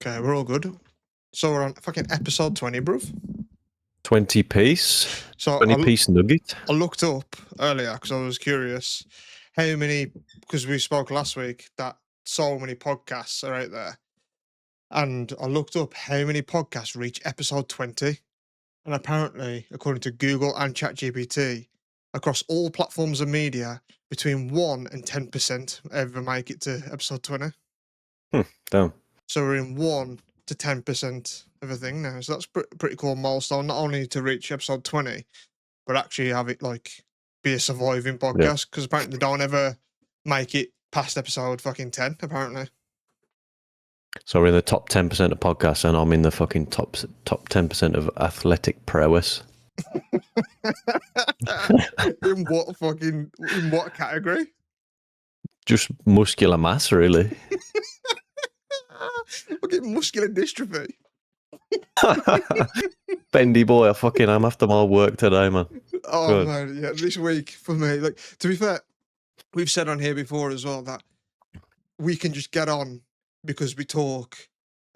Okay, we're all good. So we're on fucking episode 20, bruv. 20 piece? So 20 piece nugget? I looked up earlier because I was curious how many, because we spoke last week that so many podcasts are out there. And I looked up how many podcasts reach episode 20. And apparently, according to Google and ChatGPT, across all platforms of media, between 1 and 10% ever make it to episode 20. Damn. So we're in 1 to 10% of a thing now. So that's pretty cool milestone, not only to reach episode 20, but actually have it like be a surviving podcast, because apparently they don't ever make it past episode fucking 10, apparently. So we're in the top 10% of podcasts, and I'm in the fucking top 10% of athletic prowess. In what category? Just muscular mass, really. Fucking muscular dystrophy. Bendy boy, I am after my work today, man. Oh, Good. man, yeah, this week for me, like, to be fair, we've said on here before as well that we can just get on because we talk.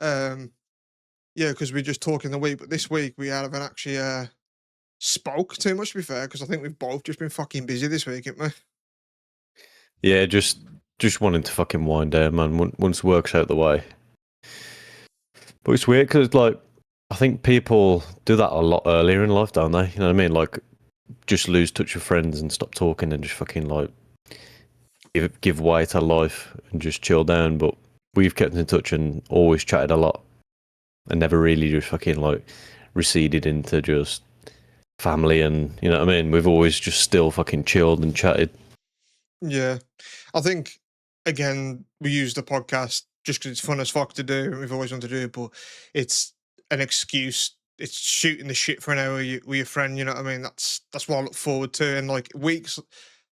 Because we just talk in the week, but this week we haven't actually spoke too much, to be fair, because I think we've both just been fucking busy this week, haven't we? Yeah, just wanting to fucking wind down, man, once work's out the way. But it's weird because, like, I think people do that a lot earlier in life, don't they? You know what I mean? Like, just lose touch with friends and stop talking and just fucking, like, give way to life and just chill down. But we've kept in touch and always chatted a lot and never really just fucking, like, receded into just family and, you know what I mean? We've always just still fucking chilled and chatted. Yeah. I think, again, we use the podcast just because it's fun as fuck to do, and we've always wanted to do it, but it's an excuse. It's shooting the shit for an hour with your friend, you know what I mean? That's what I look forward to. And, like, weeks,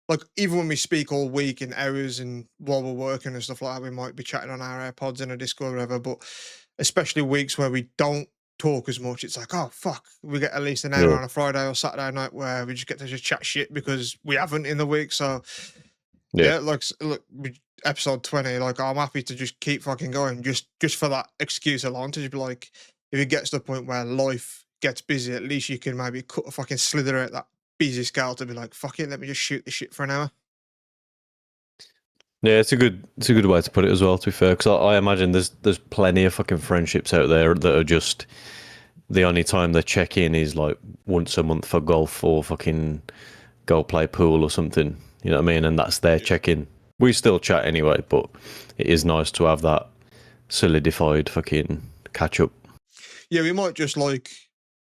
like, even when we speak all week in hours and while we're working and stuff like that, we might be chatting on our AirPods in a Discord or whatever, but especially weeks where we don't talk as much, it's like, oh fuck, we get at least an hour on a Friday or Saturday night where we just get to just chat shit because we haven't in the week. So yeah, like, look, episode 20, like, I'm happy to just keep fucking going just for that excuse alone, to just be like, if it gets to the point where life gets busy, at least you can maybe cut a fucking slither out that busy scale to be like, fuck it, let me just shoot this shit for an hour. Yeah, it's a good way to put it as well, to be fair, because I imagine there's plenty of fucking friendships out there that are just the only time they check in is like once a month for golf or fucking go play pool or something, you know what I mean? And that's their check-in. We still chat anyway, but it is nice to have that solidified fucking catch-up. Yeah, we might just, like,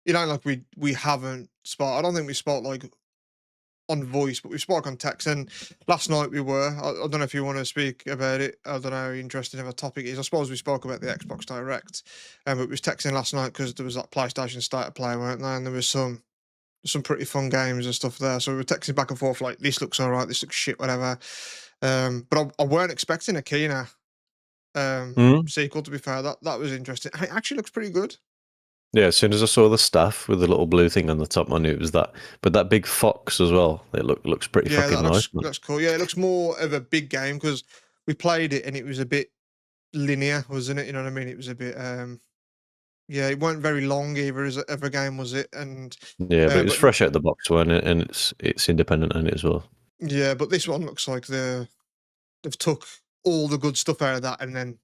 it ain't like we haven't spoke. I don't think we spoke, like, on voice, but we spoke on text. And last night we were. I don't know if you want to speak about it. I don't know how interesting of a topic it is. I suppose we spoke about the Xbox Direct, but we was texting last night because there was that PlayStation State of Play, weren't there? And there was some pretty fun games and stuff there. So we were texting back and forth like, this looks all right, this looks shit, whatever. But I weren't expecting a Kena sequel, to be fair. That was interesting. It actually looks pretty good. Yeah, as soon as I saw the staff with the little blue thing on the top, I knew it was that. But that big fox as well, it looks pretty fucking nice. Yeah, looks cool. Yeah, it looks more of a big game because we played it and it was a bit linear, wasn't it? You know what I mean? It was a bit, it wasn't very long either as a game, was it? And yeah, but it was fresh out the box, wasn't it? And it's independent in it as well. Yeah, but this one looks like they've took all the good stuff out of that and then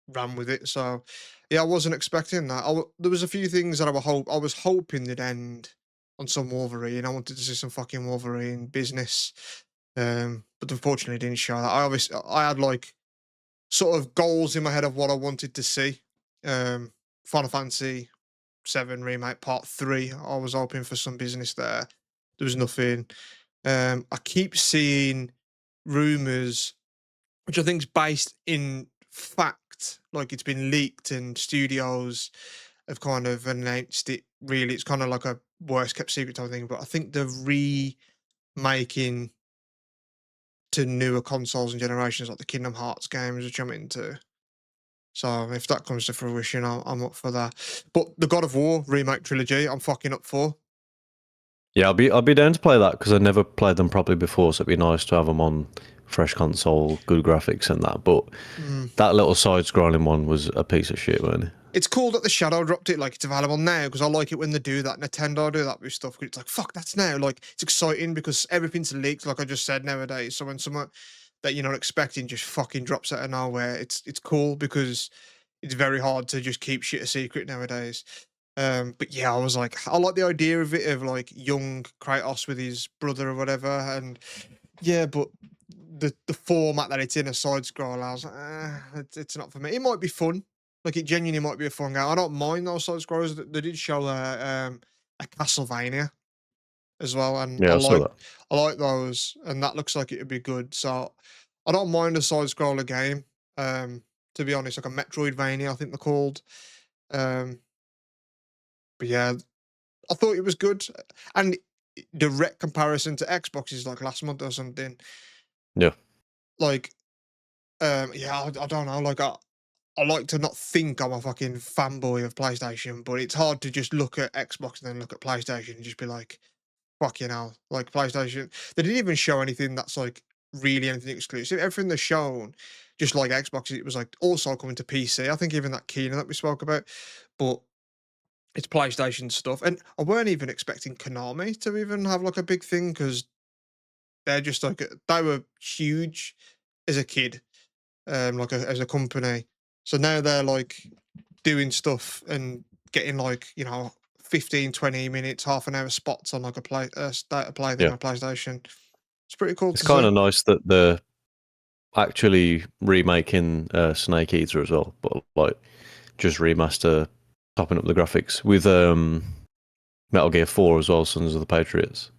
ran with it. So yeah, I wasn't expecting that. There was a few things that I was hoping they'd end on some Wolverine. I wanted to see some fucking Wolverine business, but unfortunately, it didn't show that. I had like sort of goals in my head of what I wanted to see. Final Fantasy VII Remake Part 3. I was hoping for some business there. There was nothing. I keep seeing rumors, which I think is based in fact, like it's been leaked and studios have kind of announced it. Really, it's kind of like a worst kept secret type of thing. But I think they're remaking to newer consoles and generations, like the Kingdom Hearts games, which I'm into. So if that comes to fruition, I'm up for that. But the God of War remake trilogy, I'm fucking up for. Yeah, I'll be down to play that because I never played them properly before, so it'd be nice to have them on fresh console, good graphics and that. But Mm. that little side-scrolling one was a piece of shit, wasn't it? It's cool that the Shadow dropped it, like it's available now, because I like it when they do that. Nintendo do that with stuff. 'Cause it's like, fuck, that's now. Like, it's exciting because everything's leaked, like I just said nowadays. So when someone that you're not expecting just fucking drops out of nowhere, it's cool because it's very hard to just keep shit a secret nowadays. But yeah, I was like, I like the idea of it, of like young Kratos with his brother or whatever, and yeah, but the format that it's in, a side scroll, I was like, it's not for me. It might be fun, like it genuinely might be a fun game. I don't mind those side scrollers. They did show a Castlevania as well, and Yeah, I saw that. I like those, and that looks like it would be good. So I don't mind a side scroller game. Um, to be honest, like a Metroidvania, I think they're called. Um, but yeah, I thought it was good, and direct comparison to Xbox is like last month or something. Yeah. Like, yeah, I don't know. Like, I like to not think I'm a fucking fanboy of PlayStation, but it's hard to just look at Xbox and then look at PlayStation and just be like, fucking hell. Like, PlayStation, they didn't even show anything that's like really anything exclusive. Everything they've shown, just like Xbox, it was like also coming to PC. I think even that Keenan that we spoke about, but it's PlayStation stuff. And I weren't even expecting Konami to even have like a big thing because they're just like, they were huge as a kid, like as a company. So now they're like doing stuff and getting like, 15, 20 minutes, half an hour spots on like a state of play thing Yeah. on PlayStation. It's pretty cool It's to kind see. of nice that they're actually remaking Snake Eater as well, but like just remaster, topping up the graphics with Metal Gear 4 as well, Sons of the Patriots.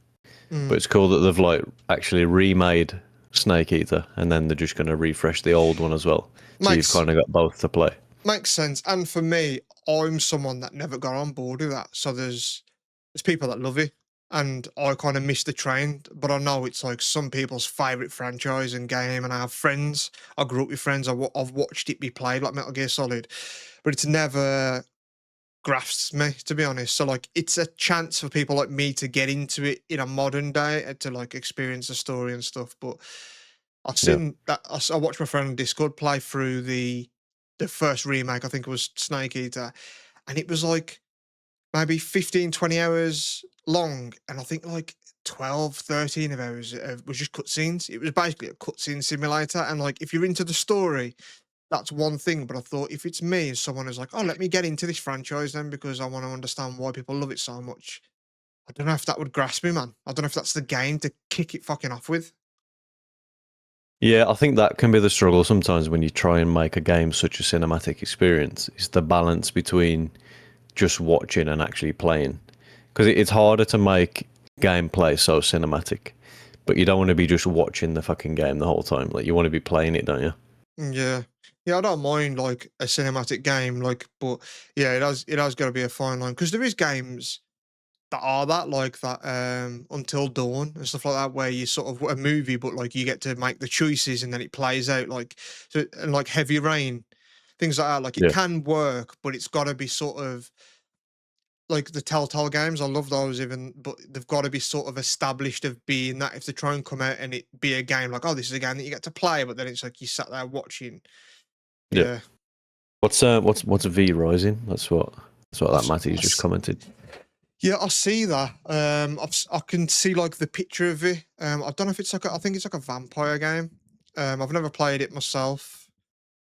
But Mm. it's cool that they've like actually remade Snake Eater and then they're just going to refresh the old one as well. So you've Makes kind of got both to play. makes sense. And for me, I'm someone that never got on board with that. So there's people that love it. And I kind of missed the train, but I know it's like some people's favorite franchise and game. And I have friends. I grew up with friends. I've watched it be played, like Metal Gear Solid, but it's never grasps me, to be honest. So like it's a chance for people like me to get into it in a modern day and to like experience the story and stuff. But I've Yeah. seen that I watched my friend on Discord play through the first remake. I think it was Snake Eater, and it was like maybe 15, 20 hours long, and I think like 12, 13 of hours was just cutscenes. It was basically a cutscene simulator, and like if you're into the story, that's one thing. But I thought if it's me as someone who's like, oh, let me get into this franchise then because I want to understand why people love it so much. I don't know if that would grasp me, man. I don't know if that's the game to kick it fucking off with. Yeah, I think that can be the struggle sometimes when you try and make a game such a cinematic experience. Is the balance between just watching and actually playing. Because it's harder to make gameplay so cinematic, but you don't want to be just watching the fucking game the whole time. Like you want to be playing it, don't you? Yeah. Yeah, I don't mind like a cinematic game, like, but yeah, it has got to be a fine line because there is games that are that like that Until Dawn and stuff like that where you sort of a movie but like you get to make the choices and then it plays out like so and like Heavy Rain, things like that. Like it Yeah. can work, but it's got to be sort of like the Telltale games. I love those even, but they've got to be sort of established of being that if they try and come out and it be a game like, oh, this is a game that you get to play, but then it's like you sat there watching. Yeah. Yeah. What's V Rising? That's what I've, that s- I Matty's just s- commented. Yeah, I see that. I can see like the picture of it. I don't know if it's like I think it's like a vampire game. I've never played it myself.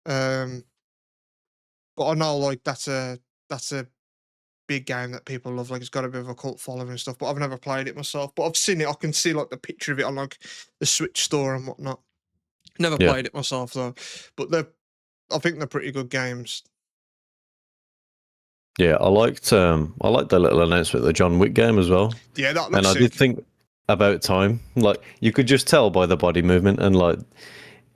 Um, but I know like that's a big game that people love. Like it's got a bit of a cult following and stuff. But I've never played it myself. But I've seen it. I can see like the picture of it on like the Switch store and whatnot. Never Yeah. played it myself though. But I think they're pretty good games. Yeah, I liked the little announcement of the John Wick game as well. Yeah, that And looks I did sick. think about time. Like you could just tell by the body movement and like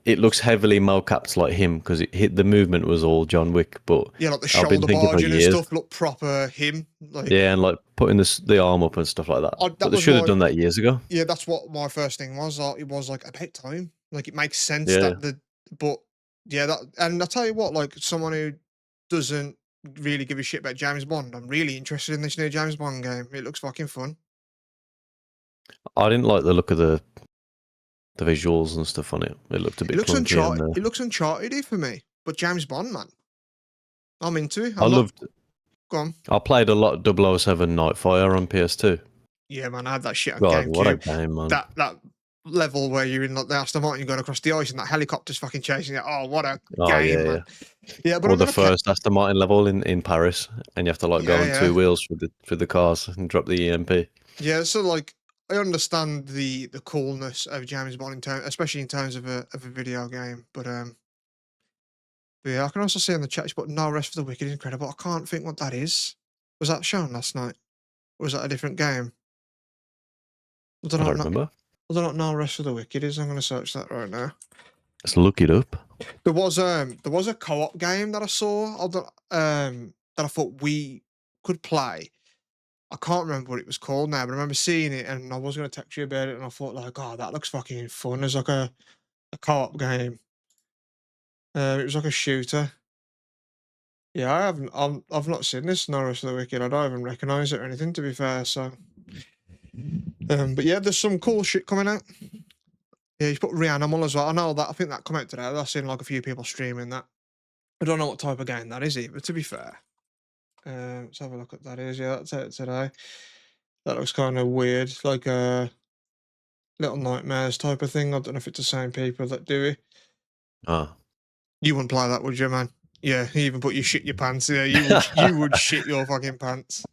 it looks heavily mo-capped like him because it hit the movement was all John Wick, but Yeah, like the I've been shoulder thinking for barging and years. stuff look proper him. Like Yeah, and like putting the arm up and stuff like that. But that they was should have my done that years ago. yeah, that's what my first thing was. It was like about time. Like it makes sense Yeah. that but yeah, that and I tell you what, like someone who doesn't really give a shit about James Bond, I'm really interested in this new James Bond game. It looks fucking fun. I didn't like the look of the visuals and stuff on it. It looked a It bit looks clunky, and Uncharted. It looks Uncharted-y for me, but James Bond, man, I'm into it. I I'm not. loved. Go on. I played a lot of 007 Nightfire on PS2. Yeah, man, I had that shit on God, what a GameCube. game, man! That level where you're in like the Aston Martin, you're going across the ice, and that helicopter's fucking chasing it. Oh, what a Oh game, yeah, man! yeah. Yeah, but Or I'm the gonna play. first Aston Martin level in Paris, and you have to like go Yeah, on yeah, two wheels through the cars and drop the EMP. yeah. So like, I understand the coolness of James Bond in terms, especially in terms of a video game. But yeah, I can also see on the chat, but No Rest for the Wicked is incredible. I can't think what that is. Was that shown last night? Or was that a different game? I don't I know. don't remember. I don't know what No Rest for the Wicked is. I'm going to search that right now. Let's look it up. There was a co-op game that I saw that I thought we could play. I can't remember what it was called now, but I remember seeing it and I was gonna text you about it and I thought like, oh, that looks fucking fun. It's like a co-op game. It was like a shooter. Yeah, I've not seen this Norris of the Wicked. I don't even recognise it or anything, to be fair. So, but yeah, there's some cool shit coming out. Yeah, he's put Reanimal as well. I know that. I think that come out today. I've seen like a few people streaming that. I don't know what type of game that is either, to be fair. Let's have a look at that is. Yeah, that's out today. That looks kind of weird. It's like a Little Nightmares type of thing. I don't know if it's the same people that do it. Ah, You wouldn't play that, would you, man? Yeah, you even put your shit your pants. Yeah, you would shit your fucking pants.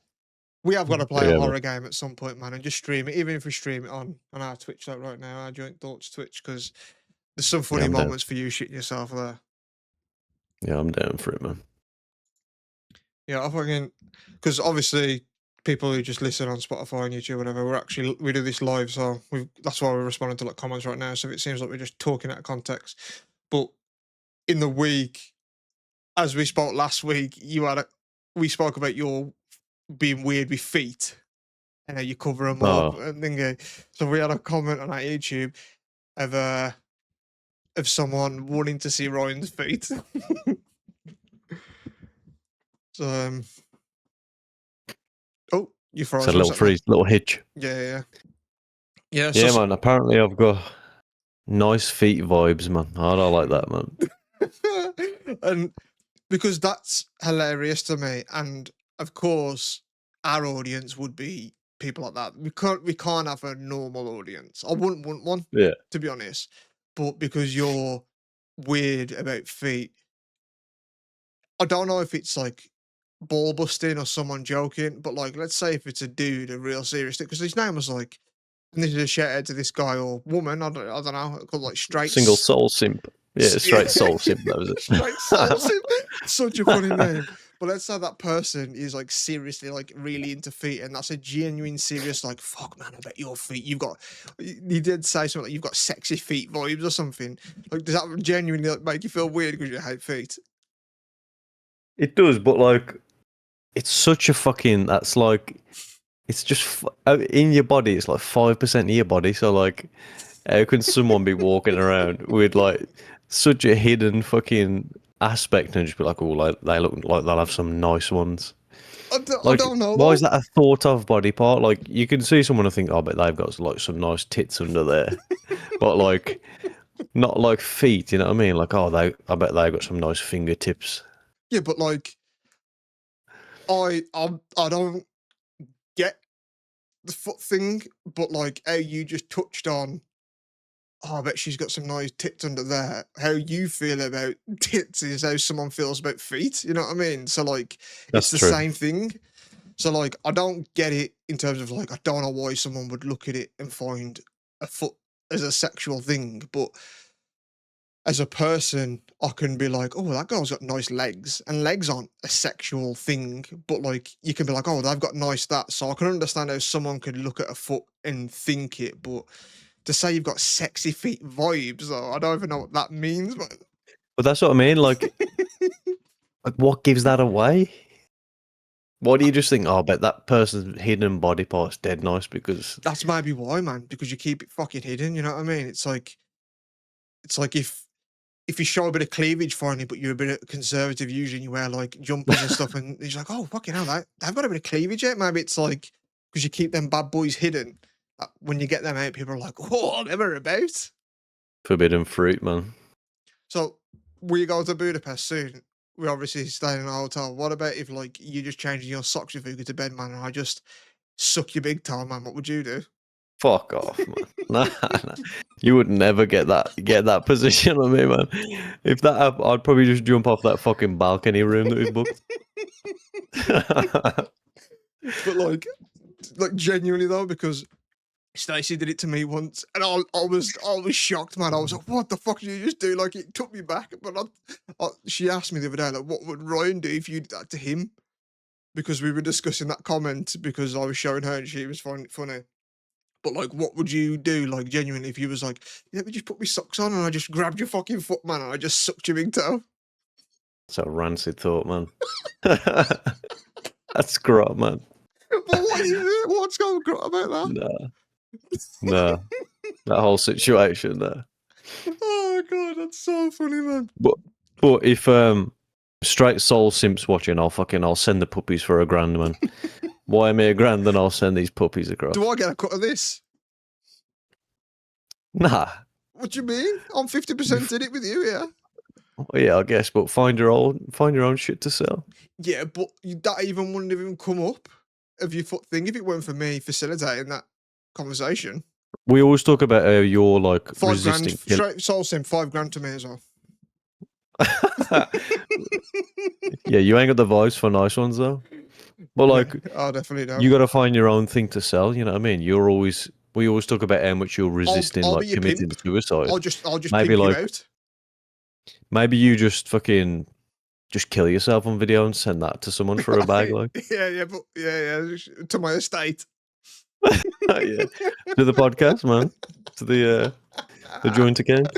We have got to play yeah, a man. horror game at some point, man, and just stream it. Even if we stream it on our Twitch, like right now, our Joint Thoughts Twitch, because there's some funny I'm down. moments for you shitting yourself there. Yeah, I'm down for it, man. Yeah, I fucking because obviously people who just listen on Spotify and YouTube, whatever, we do this live, so that's why we're responding to like comments right now. So if it seems like we're just talking out of context, but in the week, as we spoke last week, we spoke about your being weird with feet and how you cover them up Oh, and then so we had a comment on our YouTube of someone wanting to see Ryan's feet. So oh, you it's froze. a What was little that, man? little hitch. Yeah. Yeah, Yeah, man. Apparently, I've got nice feet vibes, man. I don't like that, man. and because that's hilarious to me, and of course, our audience would be people like that. We can't have a normal audience. I wouldn't want one, Yeah, to be honest. But because you're weird about feet, I don't know if it's like ball busting or someone joking, but like, let's say if it's a dude, a real serious thing, because his name was like, and this is a shout out to this guy or woman, I don't know, called like single soul simp. Yeah, Yeah, straight soul simp. That was straight soul it. simp. Such a funny name. But let's say that person is like seriously like really into feet, and that's a genuine serious like fuck man. I bet your feet. You did say something like you've got sexy feet vibes or something. Like does that genuinely like, make you feel weird because you hate feet? It does, but like, it's such a fucking. That's like, it's just in your body. It's like 5% of your body. So like, how can someone be walking around with like such a hidden fucking aspect and just be like, oh, like they look like they'll have some nice ones? I Like, don't know why is though. that a thought of body part? Like, you can see someone and think, oh, but they've got like some nice tits under there, but like, not like feet. You know what I mean? Like, oh, I bet they've got some nice fingertips. Yeah, but like I don't get the foot thing, but like how you just touched on. Oh, I bet she's got some nice tits under there. How you feel about tits is how someone feels about feet. You know what I mean? So like, it's That's the true. same thing. So like, I don't get it in terms of like, I don't know why someone would look at it and find a foot as a sexual thing, but as a person, I can be like, oh, that girl's got nice legs, and legs aren't a sexual thing, but like, you can be like, oh, they've got nice that. So I can understand how someone could look at a foot and think it, but to say you've got sexy feet vibes, though, I don't even know what that means, but But that's what I mean. Like, what gives that away? Why do you just think, oh, I bet that person's hidden body part's dead nice because that's maybe why, man, because you keep it fucking hidden, you know what I mean? It's like if you show a bit of cleavage finally, but you're a bit conservative usually, and you wear like jumpers and stuff, and he's like, oh, fucking hell, they've got a bit of cleavage yet. Maybe it's like because you keep them bad boys hidden. When you get them out, people are like, oh, never about. Forbidden fruit, man. So we go to Budapest soon. We obviously staying in a hotel. What about if like you just changing your socks before you go to bed, man, and I just suck your big toe, man? What would you do? Fuck off, man. Nah, nah. You would never get that position on me, man. If that happened, I'd probably just jump off that fucking balcony room that we've booked. But like genuinely though, because Stacey did it to me once, and I was shocked, man. I was like, "What the fuck did you just do?" Like it took me back. But she asked me the other day, like, "What would Ryan do if you did that to him?" Because we were discussing that comment because I was showing her and she was finding it funny. But like, what would you do, like genuinely, if you was like, "Let me just put my socks on," and I just grabbed your fucking foot, man, and I just sucked your big toe? It's a rancid thought, man. That's grot, man. But what is it? What's going on about that? Nah. That whole situation there. Oh god, that's so funny, man. But if straight soul simps watching, I'll send the puppies for $1,000, man. Why me $1,000 and I'll send these puppies across? Do I get a cut of this? Nah. What do you mean? I'm 50% in it with you, yeah. Well, yeah, I guess, but find your own shit to sell. Yeah, but that even wouldn't have even come up of your foot thing if it weren't for me facilitating that conversation. We always talk about you're like $5 resisting. grand, straight soul sim, $5 to me as well. Yeah, you ain't got the voice for nice ones though. But like, I definitely don't. you got to find your own thing to sell. You know what I mean? We always talk about how much you're resisting I'll like be your committing pimp. suicide. I'll just Maybe pimp like you out. maybe you just fucking just kill yourself on video and send that to someone for a bag, like yeah, to my estate. yeah, to the podcast, man, to the joint account.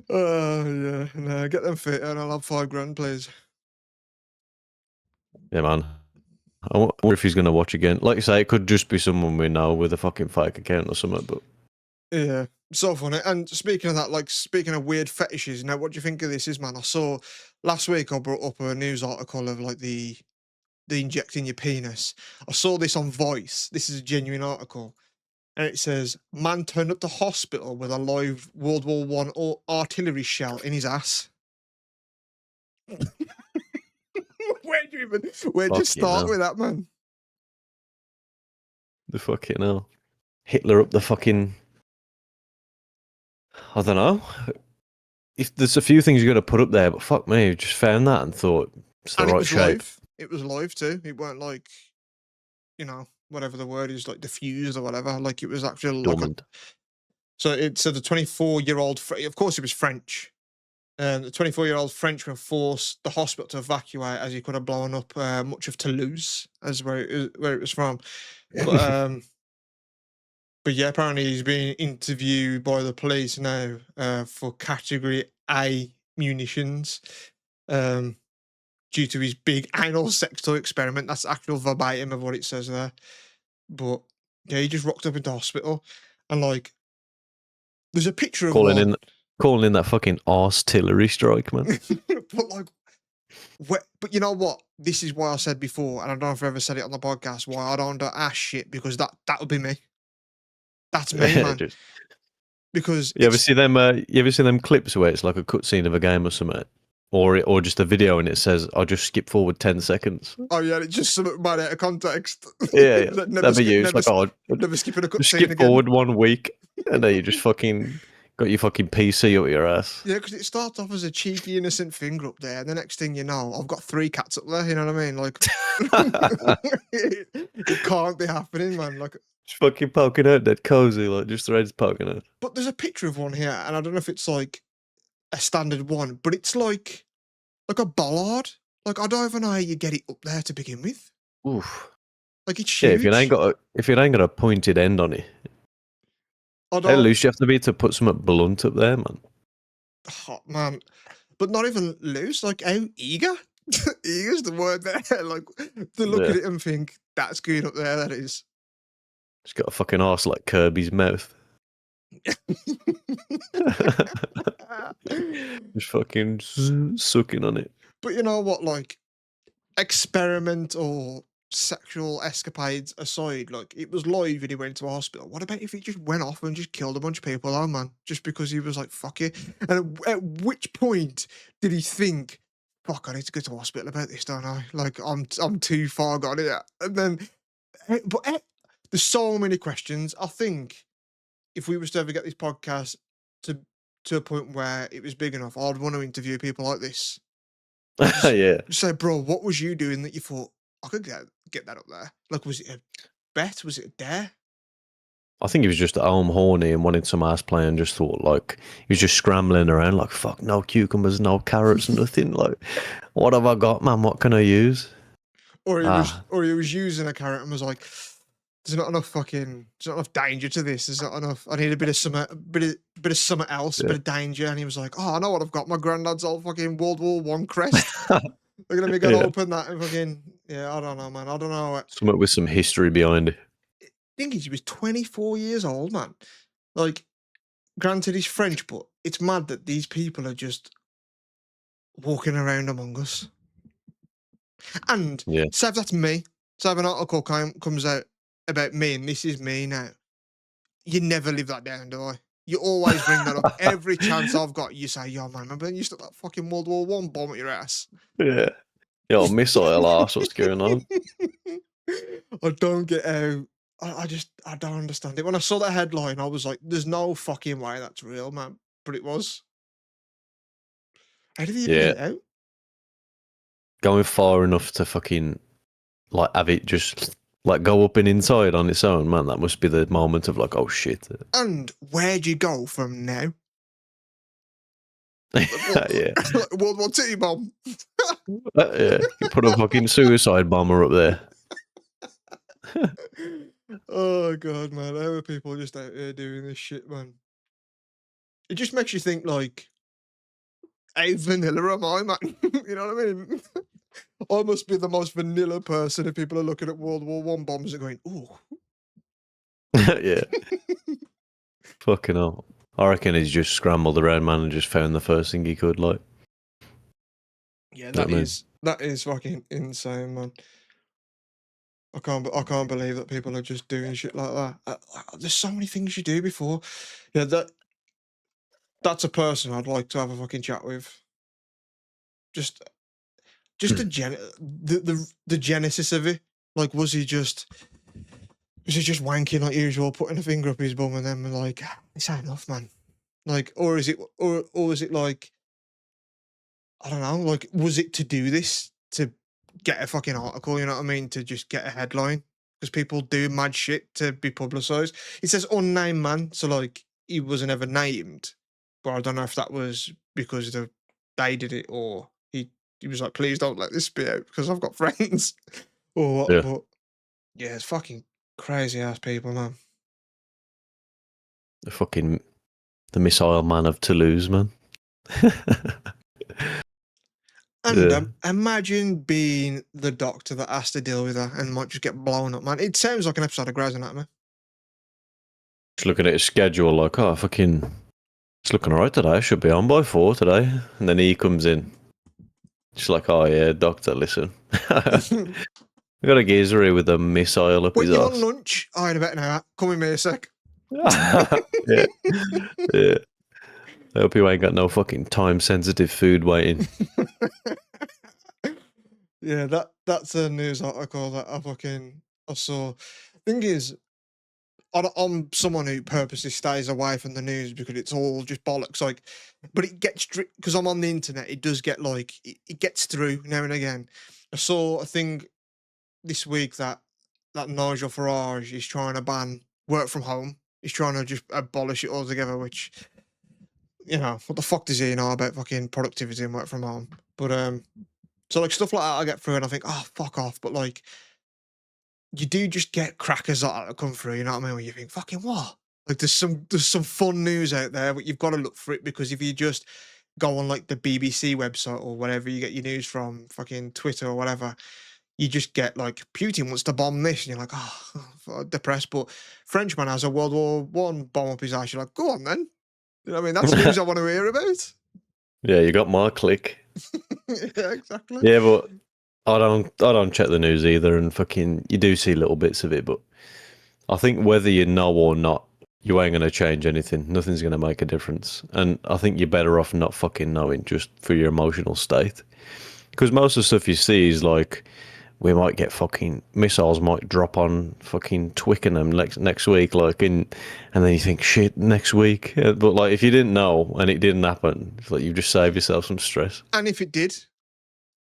Oh yeah, no, get them fit and I'll have $5 please. Yeah, man. I wonder if he's gonna watch again. Like you say, it could just be someone we know with a fucking fake account or something. But yeah, so funny. And speaking of that, like speaking of weird fetishes, now what do you think of this? Is man, I saw last week I brought up a news article of like the injecting your penis. I saw this on Voice. This is a genuine article, and it says man turned up to hospital with a live World War One artillery shell in his ass. Where'd you start with that, man? The fucking hell. Hitler up the fucking. I don't know. If there's a few things you got to put up there, but fuck me, just found that and thought it's the right shape. Live. It was live too. It weren't like, whatever the word is, like diffused or whatever. Like it was actually dormant. So it said the 24-year-old. Of course, it was French. The 24-year-old Frenchman forced the hospital to evacuate as he could have blown up much of Toulouse, as where it was from. But yeah, apparently he's being interviewed by the police now for Category A munitions due to his big anal sex toy experiment. That's actual verbatim of what it says there. But yeah, he just rocked up into hospital and like, there's a picture of calling in that fucking artillery strike, man. But like, but you know what? This is why I said before, and I don't know if I ever said it on the podcast, why I don't do ass shit, because that would be me. That's me, man. Because you ever see them clips where it's like a cutscene of a game or something, or just a video and it says, "I'll just skip forward 10 seconds." Oh yeah, it's just something bad out of context. Yeah. Never used. Never skipping a cutscene. Skip forward 1 week, and then you just fucking got your fucking PC up your ass. Yeah, because it starts off as a cheeky, innocent finger up there, and the next thing you know, I've got 3 cats up there. You know what I mean? Like, it can't be happening, man. Like, just fucking poking out that cozy, like just the head's poking out. But there's a picture of one here, and I don't know if it's like a standard one, but it's like a bollard. Like I don't even know how you get it up there to begin with. Oof. Like it's huge. Yeah, if it ain't got a pointed end on it. How loose you have to be to put something blunt up there, man. Oh, man. But not even loose, like how eager? Eager's the word there. Like to look at it and think, that's good up there, that is. It's got a fucking arse like Kirby's mouth. Just fucking sucking on it. But you know what, like, experiment or sexual escapades aside, like it was live and he went to a hospital. What about if he just went off and just killed a bunch of people, oh man, just because he was like, fuck it? And at which point did he think, fuck, I need to go to hospital about this, don't I? Like I'm too far gone here. And then there's so many questions. I think if we was to ever get this podcast to to a point where it was big enough, I'd want to interview people like this. Just, Yeah. just say, bro, what was you doing that you thought I could get that up there? Like, was it a bet? Was it a dare? I think he was just at home horny and wanted some ass play and just thought like he was just scrambling around like fuck, no cucumbers, no carrots, nothing. Like, what have I got, man? What can I use? Or Ah, he was using a carrot and was like, there's not enough danger to this. There's not enough. I need a bit of something else, a yeah. bit of danger. And he was like, oh, I know what I've got. My granddad's old fucking World War One crest. They're gonna be gonna Yeah. open that and fucking I don't know, man. I don't know. Something with some history behind it. Thing is, he was 24 years old, man. Like, granted, he's French, but it's mad that these people are just walking around among us. And Yeah. say if that's me, say if an article comes out about me and this is me now, you never live that down, do I? You always bring that up. Every chance I've got, you say, yo, man, remember you stuck that fucking World War One bomb at your ass? Yeah. Yo, missile ass, what's going on? I don't get how. I don't understand it. When I saw that headline, I was like, there's no fucking way that's real, man. But it was. How did he even get Yeah. it out? Going far enough to fucking like have it just like go up and inside on its own, man. That must be the moment of like, oh shit. And where'd you go from now? Yeah. World War Two bomb. Yeah. You put a fucking suicide bomber up there. Oh god, man. How are people just out here doing this shit, man? It just makes you think like, hey, vanilla am I, man? You know what I mean? I must be the most vanilla person if people are looking at World War One bombs and going, ooh. Yeah. Fucking hell. I reckon he's just scrambled around, man, and just found the first thing he could, like. Yeah, Know what I mean? that is fucking insane, man. I can't believe that people are just doing shit like that. There's so many things you do before. Yeah, that's a person I'd like to have a fucking chat with. Just the genesis of it. Like, was he just wanking like usual, putting a finger up his bum, and then like, it's ain't enough, man. Like, or is it like, I don't know, like, was it to do this to get a fucking article? You know what I mean? To just get a headline because people do mad shit to be publicized. It says unnamed man, so like he wasn't ever named, but I don't know if that was because they did it or he was like, please don't let this be out because I've got friends or what. Yeah. But yeah, it's fucking crazy ass people, man. The missile man of Toulouse, man. And Yeah. imagine being the doctor that has to deal with that and might just get blown up, man. It sounds like an episode of Grey's Anatomy. Just looking at his schedule, like, oh, fucking, it's looking alright today. I should be on by 4 today. And then he comes in. Just like, oh, yeah, doctor, listen. We got a geezer here with a missile up When his you're on ass. lunch, I ain't about now. Come with me a sec. Yeah. Yeah. I hope you ain't got no fucking time sensitive food waiting. Yeah, that's a news article that I saw. Thing is, I'm someone who purposely stays away from the news because it's all just bollocks. Like, but it gets because I'm on the internet. It does get like it gets through now and again. I saw a thing this week that Nigel Farage is trying to ban work from home. He's trying to just abolish it altogether. Which, what the fuck does he know about fucking productivity and work from home? But so like stuff like that I get through and I think, oh fuck off. But like you do just get crackers that come through, you know what I mean? Where you think, fucking what? Like there's some fun news out there, but you've got to look for it because if you just go on like the BBC website or whatever you get your news from, fucking Twitter or whatever, you just get like Putin wants to bomb this, and you're like, oh, depressed. But Frenchman has a World War One bomb up his ass. You're like, go on then. You know what I mean? That's news I want to hear about. Yeah, you got my click. Yeah, exactly. Yeah, but I don't check the news either, and fucking you do see little bits of it, but I think whether you know or not, you ain't gonna change anything. Nothing's gonna make a difference, and I think you're better off not fucking knowing just for your emotional state. Because most of the stuff you see is like, we might get fucking missiles might drop on fucking Twickenham next week, like and then you think shit next week. But like if you didn't know and it didn't happen, it's like you just save yourself some stress. And if it did,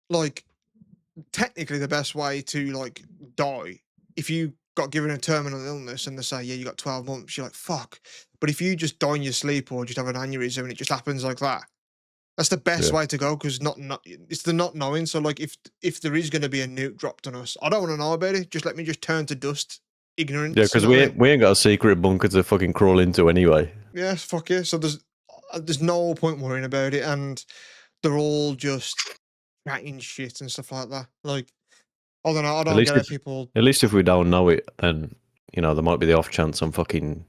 like, technically the best way to like die, if you got given a terminal illness and they say, yeah, you got 12 months, you're like, fuck. But if you just die in your sleep or just have an aneurysm and it just happens like that, that's the best Yeah, way to go because not it's the not knowing. So like if there is going to be a nuke dropped on us, I don't want to know about it. Just let me just turn to dust, yeah, ignorance. You because know what we I ain't, mean? we ain't got a secret bunker to fucking crawl into anyway. Yeah, fuck yeah. So there's no point worrying about it, and they're all just chatting shit and stuff like that. Like I don't know. I At don't least get if it. People. at least if we don't know it, then there might be the off chance I'm fucking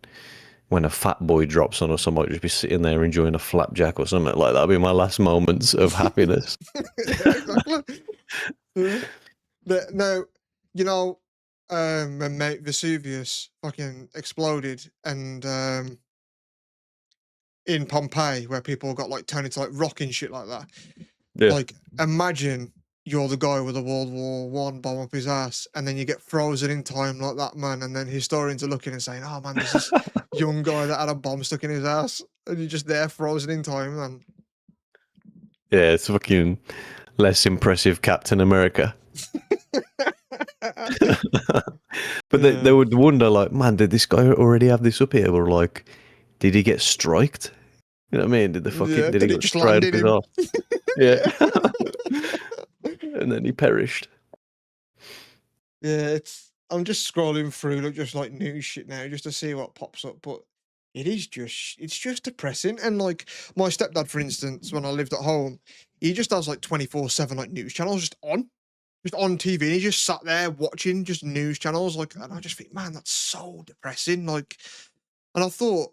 when a fat boy drops on us, I might just be sitting there enjoying a flapjack or something like that. That'll be my last moments of happiness. Yeah, exactly. Yeah. Now, you know, when Mount Vesuvius fucking exploded, and in Pompeii, where people got like turned into like rock and shit like that. Yeah. Like, imagine you're the guy with a World War I bomb up his ass, and then you get frozen in time like that, man. And then historians are looking and saying, "Oh man, there's this young guy that had a bomb stuck in his ass," and you're just there frozen in time, man. Yeah, it's fucking less impressive Captain America. But they Yeah, would wonder, like, man, did this guy already have this up here? Or like, did he get striked? You know what I mean? yeah. Did he Did it get just sprayed land up in his him? arse? Yeah. And then he perished. Yeah, it's. I'm just scrolling through, like just like news shit now, just to see what pops up. But it's just depressing. And like my stepdad, for instance, when I lived at home, he just does like 24/7 like news channels just on TV. And he just sat there watching just news channels, like, and I just think, man, that's so depressing. Like, and I thought,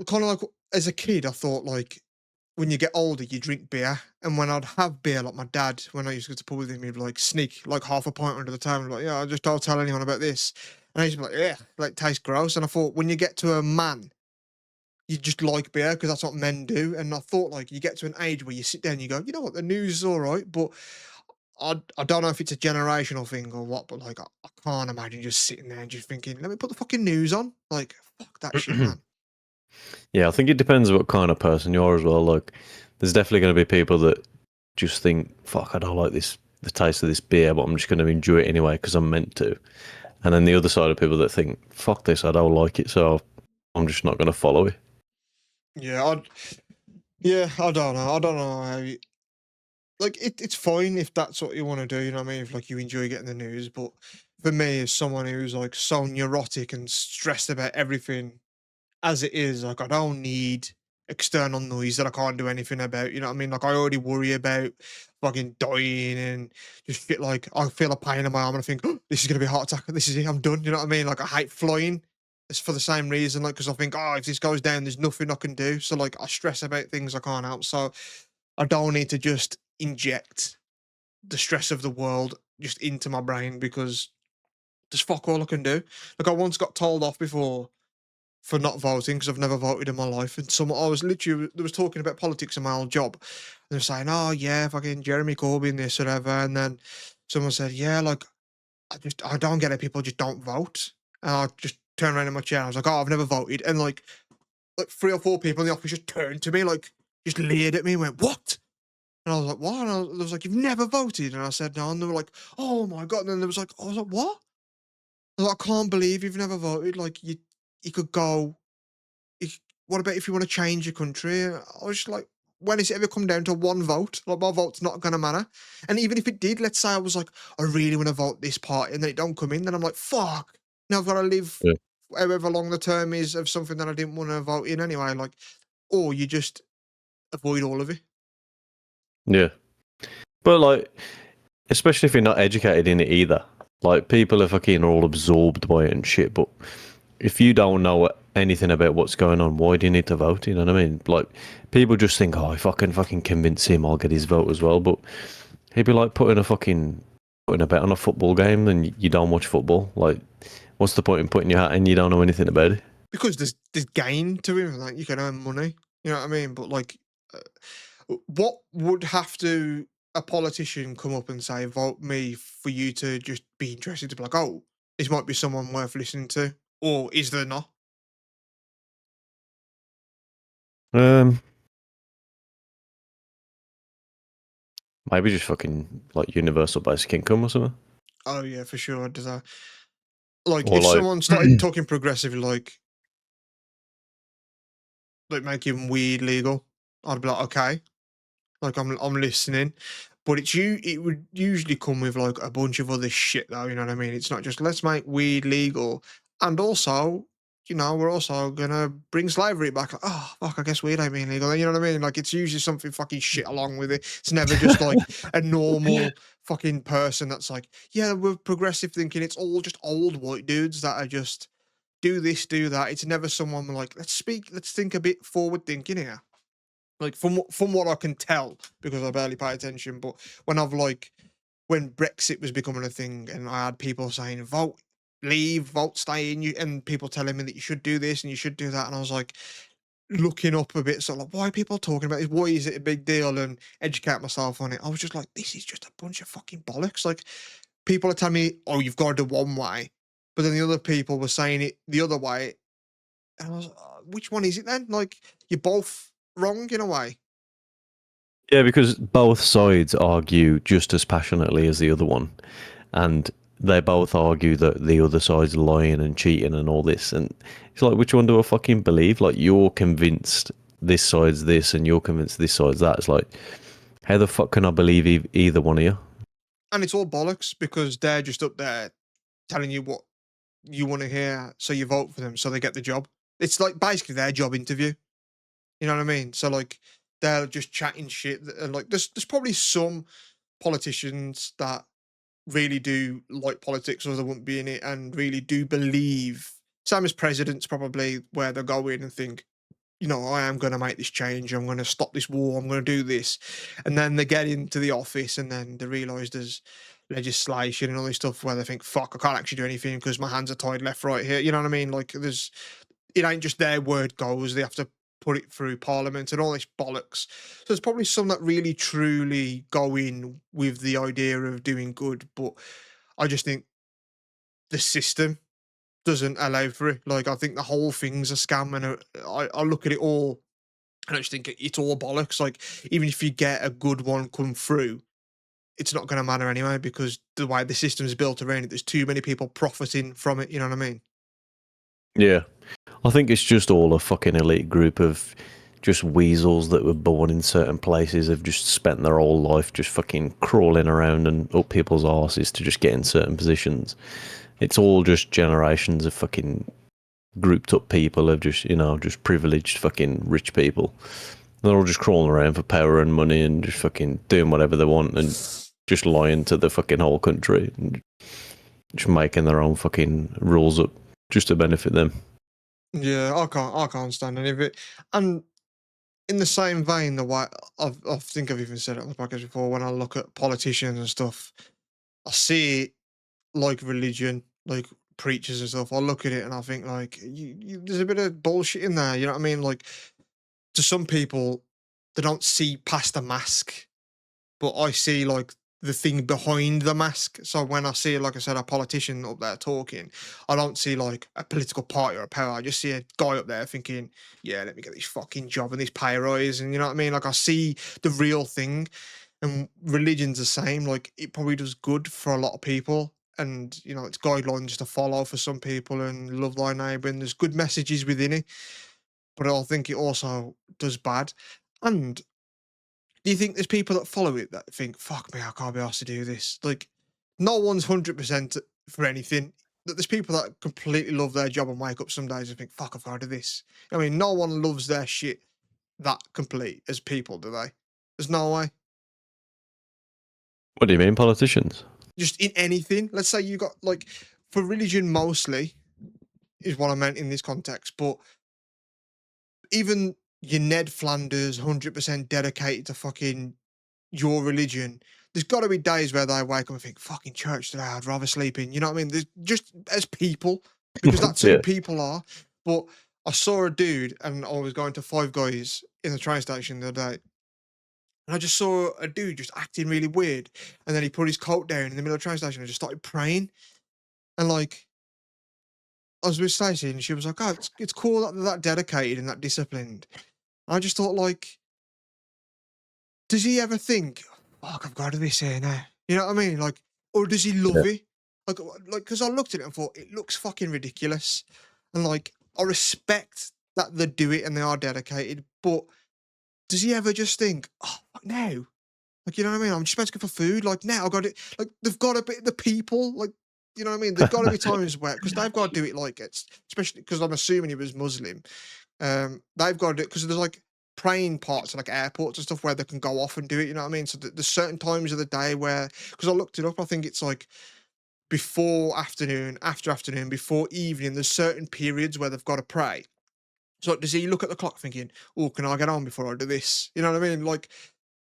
kind of like as a kid, I thought like when you get older, you drink beer. And when I'd have beer, like my dad, when I used to go to pub with him, he'd like sneak like half a pint under the table, like, yeah, I just don't tell anyone about this. And I used to be like, yeah, like tastes gross. And I thought when you get to a man, you just like beer because that's what men do. And I thought like you get to an age where you sit there and you go, you know what, the news is all right, but I don't know if it's a generational thing or what, but like I can't imagine just sitting there and just thinking, let me put the fucking news on. Like, fuck that shit, man. Yeah, I think it depends what kind of person you are as well. Like, there's definitely going to be people that just think, fuck, I don't like the taste of this beer, but I'm just going to enjoy it anyway because I'm meant to. And then the other side of people that think, fuck this, I don't like it, so I'm just not going to follow it. Yeah, I don't know. I don't know how like it's fine if that's what you want to do, you know what I mean? If like you enjoy getting the news, but for me as someone who's like so neurotic and stressed about everything as it is, like I don't need external noise that I can't do anything about. You know what I mean? Like I already worry about fucking dying and just feel like I feel a pain in my arm and I think, oh, this is gonna be a heart attack. This is it. I'm done. You know what I mean? Like I hate flying. It's for the same reason, like because I think, oh, if this goes down, there's nothing I can do. So like I stress about things I can't help. So I don't need to just inject the stress of the world just into my brain because there's fuck all I can do. Like I once got told off before for not voting because I've never voted in my life. And some I was literally there was talking about politics in my old job. And they're saying, "Oh yeah, fucking Jeremy Corbyn, this whatever." And then someone said, "Yeah, like I don't get it. People just don't vote." And I just turned around in my chair. I was like, "Oh, I've never voted." And like three or four people in the office just turned to me, like just leered at me and went, "What?" And I was like, "What?" And I was like, "You've never voted?" And I said, "No." And they were like, "Oh my god!" And then there was like, I was like, "What?" I was like, "I can't believe you've never voted. Like you could go. What about if you want to change your country?" And I was just like, "When has it ever come down to one vote? Like my vote's not gonna matter." And even if it did, let's say I was like, "I really want to vote this party," and then it don't come in, then I'm like, "Fuck!" Now I've got to live Yeah. however long the term is of something that I didn't want to vote in anyway. Like, or you just avoid all of it. Yeah. But like, especially if you're not educated in it either. Like, people are fucking all absorbed by it and shit, but if you don't know anything about what's going on, why do you need to vote? You know what I mean? Like, people just think, oh, if I can fucking convince him, I'll get his vote as well. But He'd be like putting a bet on a football game and you don't watch football. Like, what's the point in putting your hat in? You don't know anything about it. Because there's gain to it, like you can earn money. You know what I mean? But like, what would have to a politician come up and say, "Vote me," for you to just be interested to be like, "Oh, this might be someone worth listening to," or is there not? Um, Maybe just fucking like universal basic income or something. Oh yeah, for sure. Does that like Or if like, someone started talking progressively, like making weed legal, I'd be like, okay, like I'm listening. But it would usually come with like a bunch of other shit though, you know what I mean? It's not just let's make weed legal and also, we're also gonna bring slavery back. Like, oh fuck, I guess weed ain't being legal. You know what I mean? Like it's usually something fucking shit along with it. It's never just like a normal fucking person that's like, yeah, we're progressive thinking. It's all just old white dudes that are just do this, do that. It's never someone like, let's think a bit forward thinking here. Like from what I can tell, because I barely pay attention, but when I've like when Brexit was becoming a thing, and I had people saying vote, leave, vote, stay in, you, and people telling me that you should do this and you should do that, and I was like looking up a bit, so like, why are people talking about this? Why is it a big deal? And educate myself on it. I was just like, this is just a bunch of fucking bollocks. Like people are telling me, oh, you've got to do one way, but then the other people were saying it the other way, and I was, which one is it then? Like you're both wrong in a way. yeah, because both sides argue just as passionately as the other one, and they both argue that the other side's lying and cheating and all this. And it's like, which one do I fucking believe? Like, you're convinced this side's this, and you're convinced this side's that. It's like, how the fuck can I believe either one of you? And it's all bollocks because they're just up there telling you what you want to hear, so you vote for them, so they get the job. It's like basically their job interview. You know what I mean? So like they're just chatting shit, and like there's probably some politicians that really do like politics, or they wouldn't be in it, and really do believe. Same as presidents, probably where they go in and think, I am going to make this change. I'm going to stop this war. I'm going to do this. And then they get into the office and then they realize there's legislation and all this stuff where they think, fuck, I can't actually do anything because my hands are tied left, right, here. You know what I mean? Like it ain't just their word goes. They have to put it through parliament and all this bollocks. So there's probably some that really truly go in with the idea of doing good. But I just think the system doesn't allow for it. Like, I think the whole thing's a scam, and I look at it all, and I just think it's all bollocks. Like, even if you get a good one come through, it's not going to matter anyway because the way the system's built around it, there's too many people profiting from it. You know what I mean? Yeah. I think it's just all a fucking elite group of just weasels that were born in certain places, have just spent their whole life just fucking crawling around and up people's arses to just get in certain positions. It's all just generations of fucking grouped up people of just, just privileged fucking rich people. They're all just crawling around for power and money and just fucking doing whatever they want and just lying to the fucking whole country and just making their own fucking rules up just to benefit them. Yeah, I can't stand any of it. And in the same vein, the way I think I've even said it on the podcast before, when I look at politicians and stuff, I see it like religion, like preachers and stuff. I look at it and I think like there's a bit of bullshit in there. You know what I mean? Like to some people, they don't see past the mask, but I see like the thing behind the mask. So when I see, like I said, a politician up there talking, I don't see like a political party or a power. I just see a guy up there thinking, yeah, let me get this fucking job and this pay rise. And you know what I mean? Like I see the real thing. And religion's the same. Like it probably does good for a lot of people. And it's guidelines to follow for some people and love thy neighbour. And there's good messages within it. But I think it also does bad. And do you think there's people that follow it that think, "Fuck me, I can't be asked to do this"? Like, no one's 100% for anything. There's people that completely love their job and wake up some days and think, "Fuck, I've got to do this." I mean, no one loves their shit that complete as people, do they? There's no way. What do you mean, politicians? Just in anything. Let's say you got like for religion mostly is what I meant in this context, but even your Ned Flanders, 100% dedicated to fucking your religion, there's got to be days where they wake up and think, "Fucking church today. I'd rather sleep in." You know what I mean? There's just as people, because that's who Yeah. people are. But I saw a dude, and I was going to Five Guys in the train station the other day, and I just saw a dude just acting really weird, and then he put his coat down in the middle of the train station and just started praying, and like. I was with Stacey and she was like, "Oh, it's cool that they're that dedicated and that disciplined." I just thought, like, does he ever think, "Fuck, I've got to be saying that"? You know what I mean? Like, or does he Yeah. love it? Like, because I looked at it and thought it looks fucking ridiculous, and like, I respect that they do it and they are dedicated, but does he ever just think, "Oh, fuck, now"? Like, you know what I mean? I'm just meant to go for food. Like, now I got it. Like, they've got to be the people. Like, you know what I mean? There's got to be times where, because they've got to do it like it's, especially because I'm assuming he was Muslim. They've got to do it because there's like praying parts, like airports and stuff, where they can go off and do it. You know what I mean? So there's certain times of the day where, because I looked it up, I think it's like before afternoon, after afternoon, before evening. There's certain periods where they've got to pray. So does he look at the clock thinking, "Oh, can I get on before I do this?" You know what I mean? Like,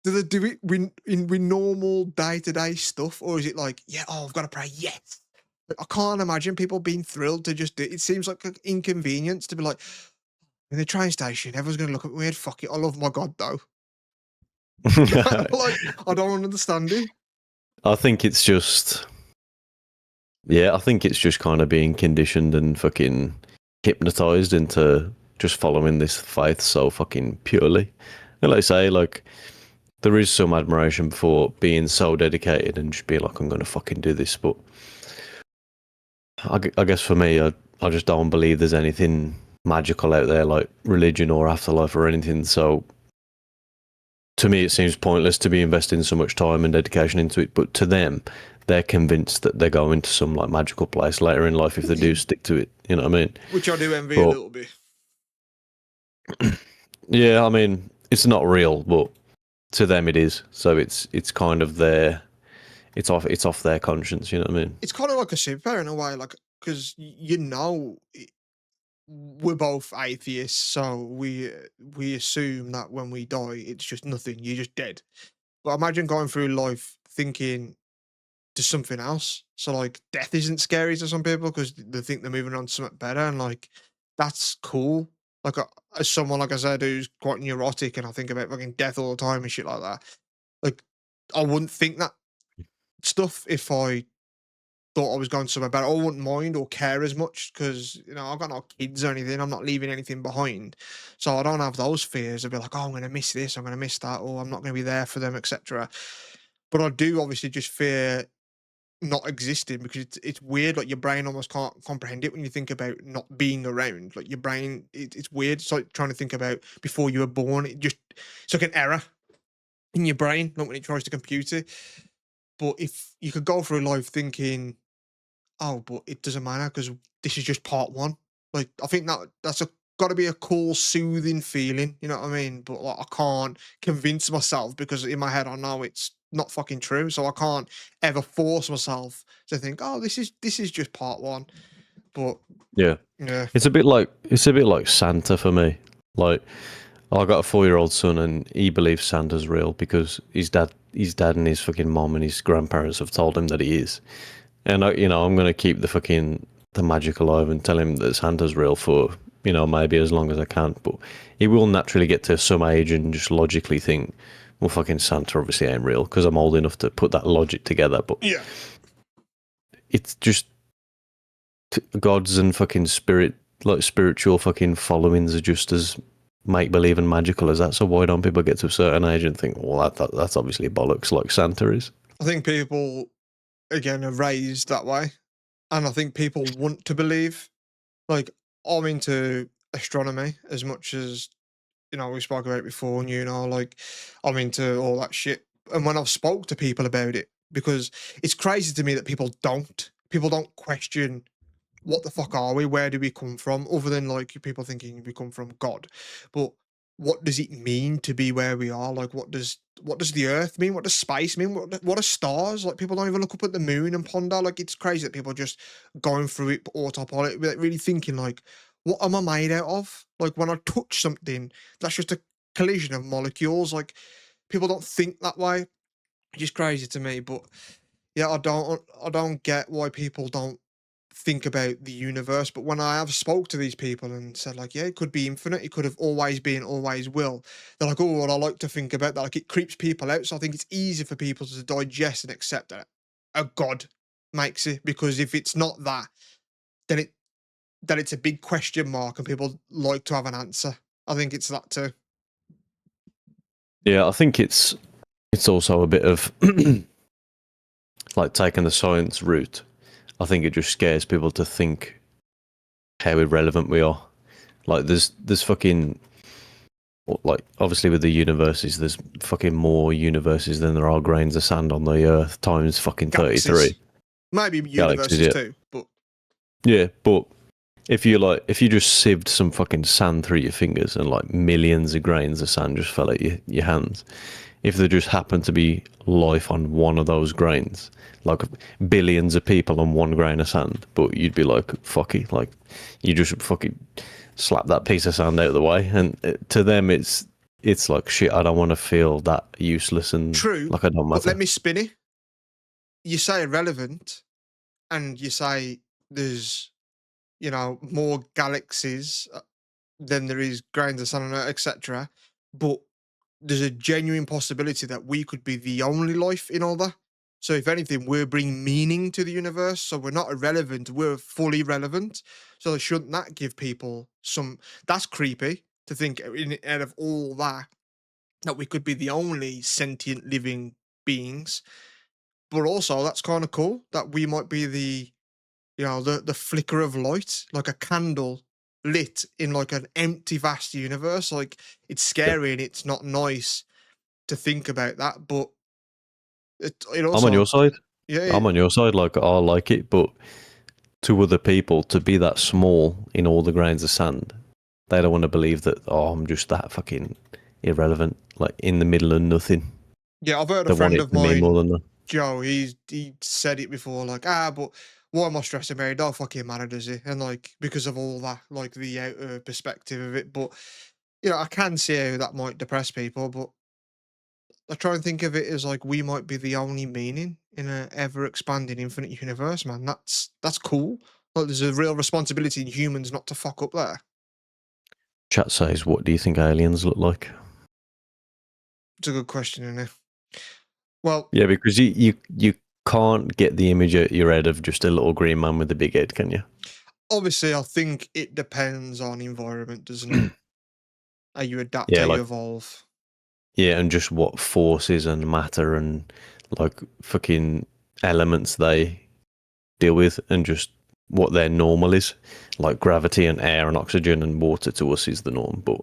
do they do it with normal day-to-day stuff, or is it like, "Yeah, oh, I've got to pray, yes." Like, I can't imagine people being thrilled to just do it. It seems like an inconvenience to be like, in the train station, everyone's gonna look at me weird. Fuck it, I love my God though. Like, I don't understand it. I think it's just, yeah, I think it's just kind of being conditioned and fucking hypnotized into just following this faith so fucking purely. And like I say, like, there is some admiration for being so dedicated and just being like, I'm going to fucking do this. But I guess for me, I just don't believe there's anything magical out there like religion or afterlife or anything. So to me, it seems pointless to be investing so much time and dedication into it. But to them, they're convinced that they're going to some like magical place later in life if they do stick to it. You know what I mean? Which I do envy a But little bit. yeah, I mean, it's not real, but to them it is. So it's kind of their it's off their conscience. You know what I mean? It's kind of like a superpower in a way, like, because we're both atheists, so we assume that when we die, it's just nothing. You're just dead. But imagine going through life thinking there's something else. So like, death isn't scary to some people because they think they're moving on to something better, and like, that's cool. Like, as someone, like I said, who's quite neurotic, and I think about fucking death all the time and shit like that. Like, I wouldn't think that stuff if I thought I was going somewhere better. I wouldn't mind or care as much because, I've got no kids or anything. I'm not leaving anything behind. So I don't have those fears of be like, "Oh, I'm going to miss this, I'm going to miss that, or I'm not going to be there for them," etc. But I do obviously just fear not existing because it's weird. Like, your brain almost can't comprehend it when you think about not being around. Like, your brain, it's weird. It's like trying to think about before you were born. It's like an error in your brain, not when it tries to compute it. But if you could go through life thinking, "Oh, but it doesn't matter because this is just part one." Like, I think that's got to be a cool, soothing feeling. You know what I mean? But like, I can't convince myself because in my head I know it's not fucking true. So I can't ever force myself to think, "Oh, this is just part one." But Yeah. yeah, It's a bit like Santa for me. Like, I got a 4-year-old son and he believes Santa's real because his dad and his fucking mom and his grandparents have told him that he is. And I'm gonna keep the magic alive and tell him that Santa's real for maybe as long as I can. But he will naturally get to some age and just logically think, well, fucking Santa obviously ain't real because I'm old enough to put that logic together. But yeah. it's just gods and fucking spiritual fucking followings are just as make believe and magical as that. So why don't people get to a certain age and think, well, that's obviously bollocks like Santa is? I think people again are raised that way, and I think people want to believe. Like, I'm into astronomy as much as we spoke about it before, and like, I'm into all that shit. And when I've spoke to people about it, because it's crazy to me that people don't question what the fuck are we? Where do we come from? Other than like people thinking we come from God, but what does it mean to be where we are? Like, what does the Earth mean? What does space mean? What are stars? Like, people don't even look up at the moon and ponder. Like, it's crazy that people are just going through it autopilot, without really thinking like, what am I made out of? Like, when I touch something, that's just a collision of molecules. Like, people don't think that way. which is crazy to me. But yeah, I don't get why people don't think about the universe. But when I have spoke to these people and said like, yeah, it could be infinite, it could have always been, always will. They're like, oh, well, I like to think about that. Like it creeps people out. So I think it's easy for people to digest and accept that a god makes it, because if it's not that, then it's a big question mark, and people like to have an answer. I think it's that too. Yeah, I think it's also a bit of like taking the science route. I think it just scares people to think how irrelevant we are. Like there's fucking like obviously with the universes, there's fucking more universes than there are grains of sand on the earth times fucking 33 Galaxies, maybe galaxies. universes Yeah, too, but yeah, but if you just sieved some fucking sand through your fingers and like millions of grains of sand just fell at your hands, if there just happened to be life on one of those grains, like billions of people on one grain of sand, but you'd be like, fuck it, like you just fucking slap that piece of sand out of the way, and to them it's like shit. I don't want to feel that useless and true. like I don't But let matter. me spin it. You say irrelevant, and you say there's, more galaxies than there is grains of sand, etc. But there's a genuine possibility that we could be the only life in all that. So if anything, we're bringing meaning to the universe. So we're not irrelevant, we're fully relevant. So shouldn't that give people some? That's creepy to think out of all that we could be the only sentient living beings. But also that's kind of cool that we might be the flicker of light, like a candle lit in like an empty vast universe. Like it's Yeah, scary and it's not nice to think about that, but it I'm on your also, side. yeah, I'm on your side. Like I like it, but to other people, to be that small in all the grains of sand, they don't want to believe that. Oh, I'm just that fucking irrelevant, like in the middle of nothing. yeah. I've heard a They want friend it of to mean more mine, than that. Joe. He said it before, like but why am I stressing about it? Don't fucking matter, does it? And like because of all that, like the outer perspective of it, but I can see how that might depress people, but I try and think of it as like we might be the only meaning in a ever expanding infinite universe, man. That's cool. Like there's a real responsibility in humans not to fuck up there. Chat says, "What do you think aliens look like?" It's a good question, isn't it? Well, Yeah, because you can't get the image out your head of just a little green man with a big head, can you? obviously, I think it depends on environment, doesn't it? How you adapt, how Yeah, you like evolve. yeah, and just what forces and matter and like fucking elements they deal with, and just what their normal is. Like gravity and air and oxygen and water to us is the norm, but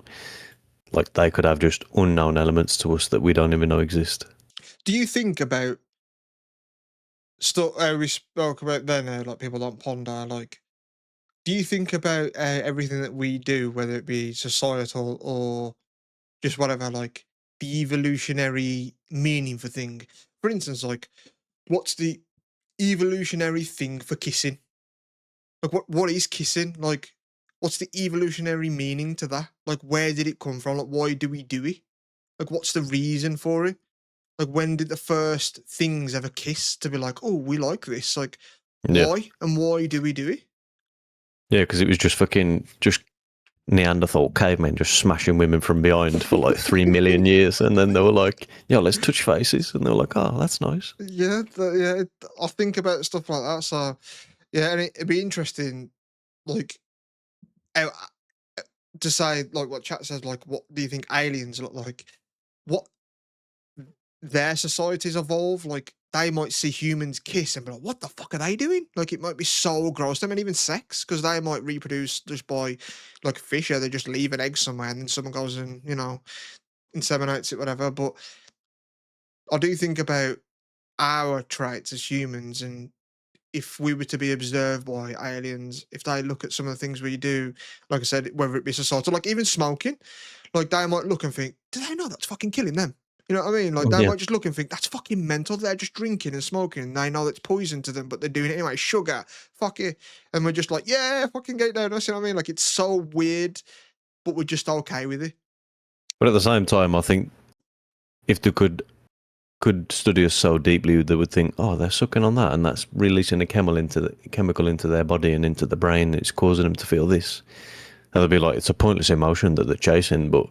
like they could have just unknown elements to us that we don't even know exist. Do you think about stuff we spoke about then? Like people don't ponder. Like, do you think about everything that we do, whether it be societal or just whatever, like the evolutionary meaning for thing? For instance, like what's the evolutionary thing for kissing? Like what is kissing? Like what's the evolutionary meaning to that? Like where did it come from? Like why do we do it? Like what's the reason for it? Like when did the first things ever kiss to be like, oh, we like this? Like Yeah, why and why do we do it? yeah, because it was just fucking just Neanderthal cavemen just smashing women from behind for like 3 million years, and then they were like, "Yeah, let's touch faces," and they were like, "Oh, that's nice." Yeah, I think about stuff like that. So yeah, and it'd be interesting, like how, to say like what chat says, like what do you think aliens look like? What their societies evolve, like they might see humans kiss and be like, "What the fuck are they doing?" Like it might be so gross. Them and even sex, because they might reproduce just by like fish. Yeah, they just leave an egg somewhere and then someone goes and inseminates it, whatever. But I do think about our traits as humans, and if we were to be observed by aliens, if they look at some of the things we do, like I said, whether it be societal, like even smoking, like they might look and think, do they know that's fucking killing them? You know what I mean? Like they Yeah, might just look and think that's fucking mental. They're just drinking and smoking, and they know that's poison to them, but they're doing it anyway. Sugar, fuck it, and we're just like, yeah, fucking get it down. You know what I mean? Like it's so weird, but we're just okay with it. but at the same time, I think if they could could study us so deeply, they would think, oh, they're sucking on that, and that's releasing a chemical into their body and into the brain. It's causing them to feel this. And they'll be like, it's a pointless emotion that they're chasing, but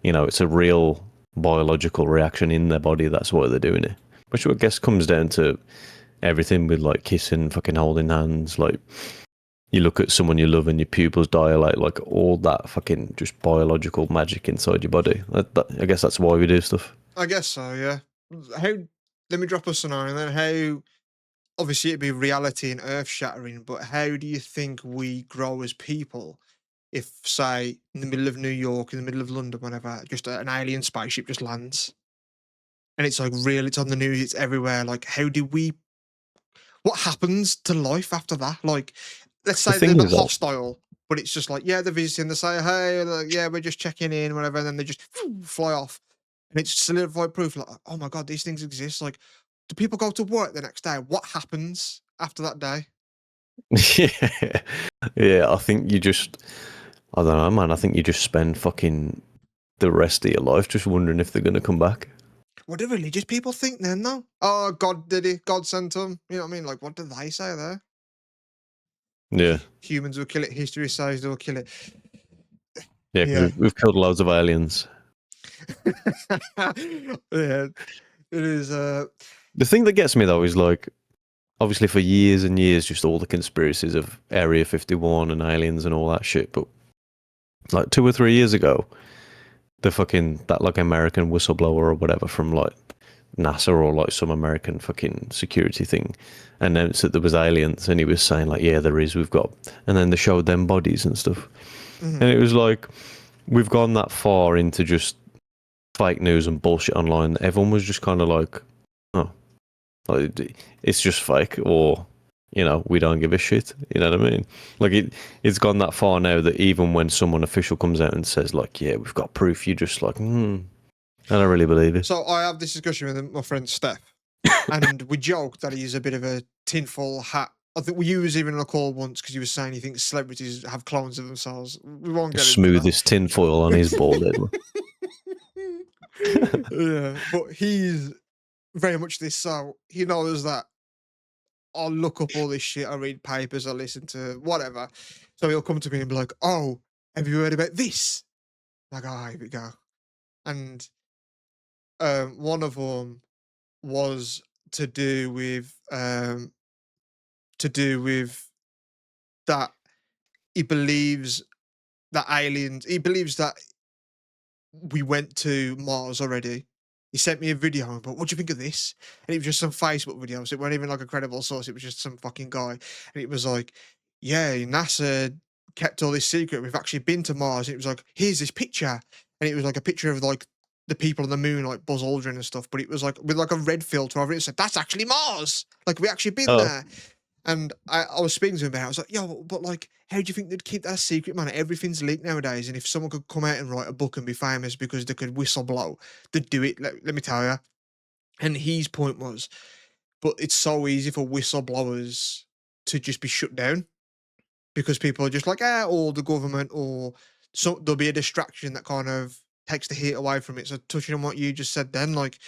it's a real biological reaction in their body. That's why they're doing it. Which I guess comes down to everything with like kissing, fucking holding hands. Like you look at someone you love and your pupils dilate, like all that fucking just biological magic inside your body. I guess that's why we do stuff. I guess so, yeah. How let me drop a scenario then. How obviously it'd be reality and earth shattering, but how do you think we grow as people if, say, in the middle of New York, in the middle of London, whatever, just an alien spaceship just lands and it's like real, it's on the news, it's everywhere. Like, how do we what happens to life after that? Like, let's The say they're thing not is, like, hostile, but it's just like, yeah, they're visiting, they say, hey, like, yeah, we're just checking in, whatever, and then they just fly off. And it's solidified proof, like, oh my God, these things exist. Like, do people go to work the next day? What happens after that day? yeah, yeah. I think I don't know, man. I think you just spend fucking the rest of your life just wondering if they're gonna come back. What do religious people think then, though? Oh, God did it. God sent them. You know what I mean? Like, what do they say there? Yeah, Humans will kill it. History says they'll kill it. yeah. Because Yeah. we've killed loads of aliens. Yeah. It is. The thing that gets me though is like, obviously for years and years, just all the conspiracies of Area 51 and aliens and all that shit. But like 2 or 3 years ago, that like American whistleblower or whatever from like NASA or like some American fucking security thing announced that there was aliens, and he was saying like, yeah, there is. We've got, and then they showed them bodies and stuff, mhm. and it was like we've gone that far into just fake news and bullshit online. Everyone was just kind of like, oh, like, it's just fake, or we don't give a shit. You know what I mean? Like it's gone that far now that even when someone official comes out and says like, yeah, we've got proof, you're just like, I don't really believe it. So I have this discussion with my friend Steph, and we joked that he's a bit of a tinfoil hat. I think we was even on a call once because he was saying he thinks celebrities have clones of themselves. We won't The get into that. smoothest tinfoil on his bald head. Yeah, but he's very much this. So he knows that I'll look up all this shit. I read papers. I listen to whatever. So he'll come to me and be like, "Oh, have you heard about this?" Like, oh, here we go. And one of them was to do with to do with that he believes that aliens. He believes that we went to Mars already. He sent me a video, but what do you think of this? And it was just some Facebook video, so it wasn't even like a credible source. It was just some fucking guy, and it was like, yeah, NASA kept all this secret. We've actually been to Mars. And it was like, here's this picture, and it was like a picture of like the people on the moon, like Buzz Aldrin and stuff. But it was like with like a red filter over it. It said that's actually Mars. Like we actually been Oh, there. And I was speaking to him about it. I was like, yo, but like, how do you think they'd keep that a secret, man? Everything's leaked nowadays. And if someone could come out and write a book and be famous because they could whistle blow, they'd do it. Let me tell you. And his point was, but it's so easy for whistleblowers to just be shut down because people are just like, or the government, or so there'll be a distraction that kind of takes the heat away from it. So touching on what you just said then, like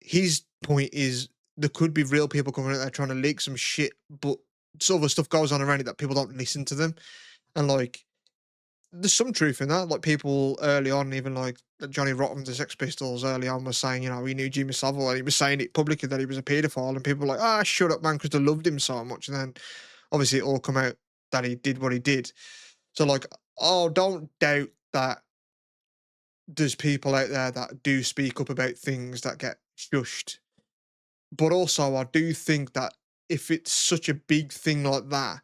his point is there could be real people coming out there trying to leak some shit, but some other stuff goes on around it that people don't listen to them. And like, there's some truth in that. Like people early on, even like Johnny Rotten, the Sex Pistols, early on was saying, he knew Jimmy Savile, and he was saying it publicly that he was a paedophile, and people were like, shut up, man, because they loved him so much. And then obviously it all come out that he did what he did. So like, oh, don't doubt that there's people out there that do speak up about things that get shushed. But also, I do think that if it's such a big thing like that,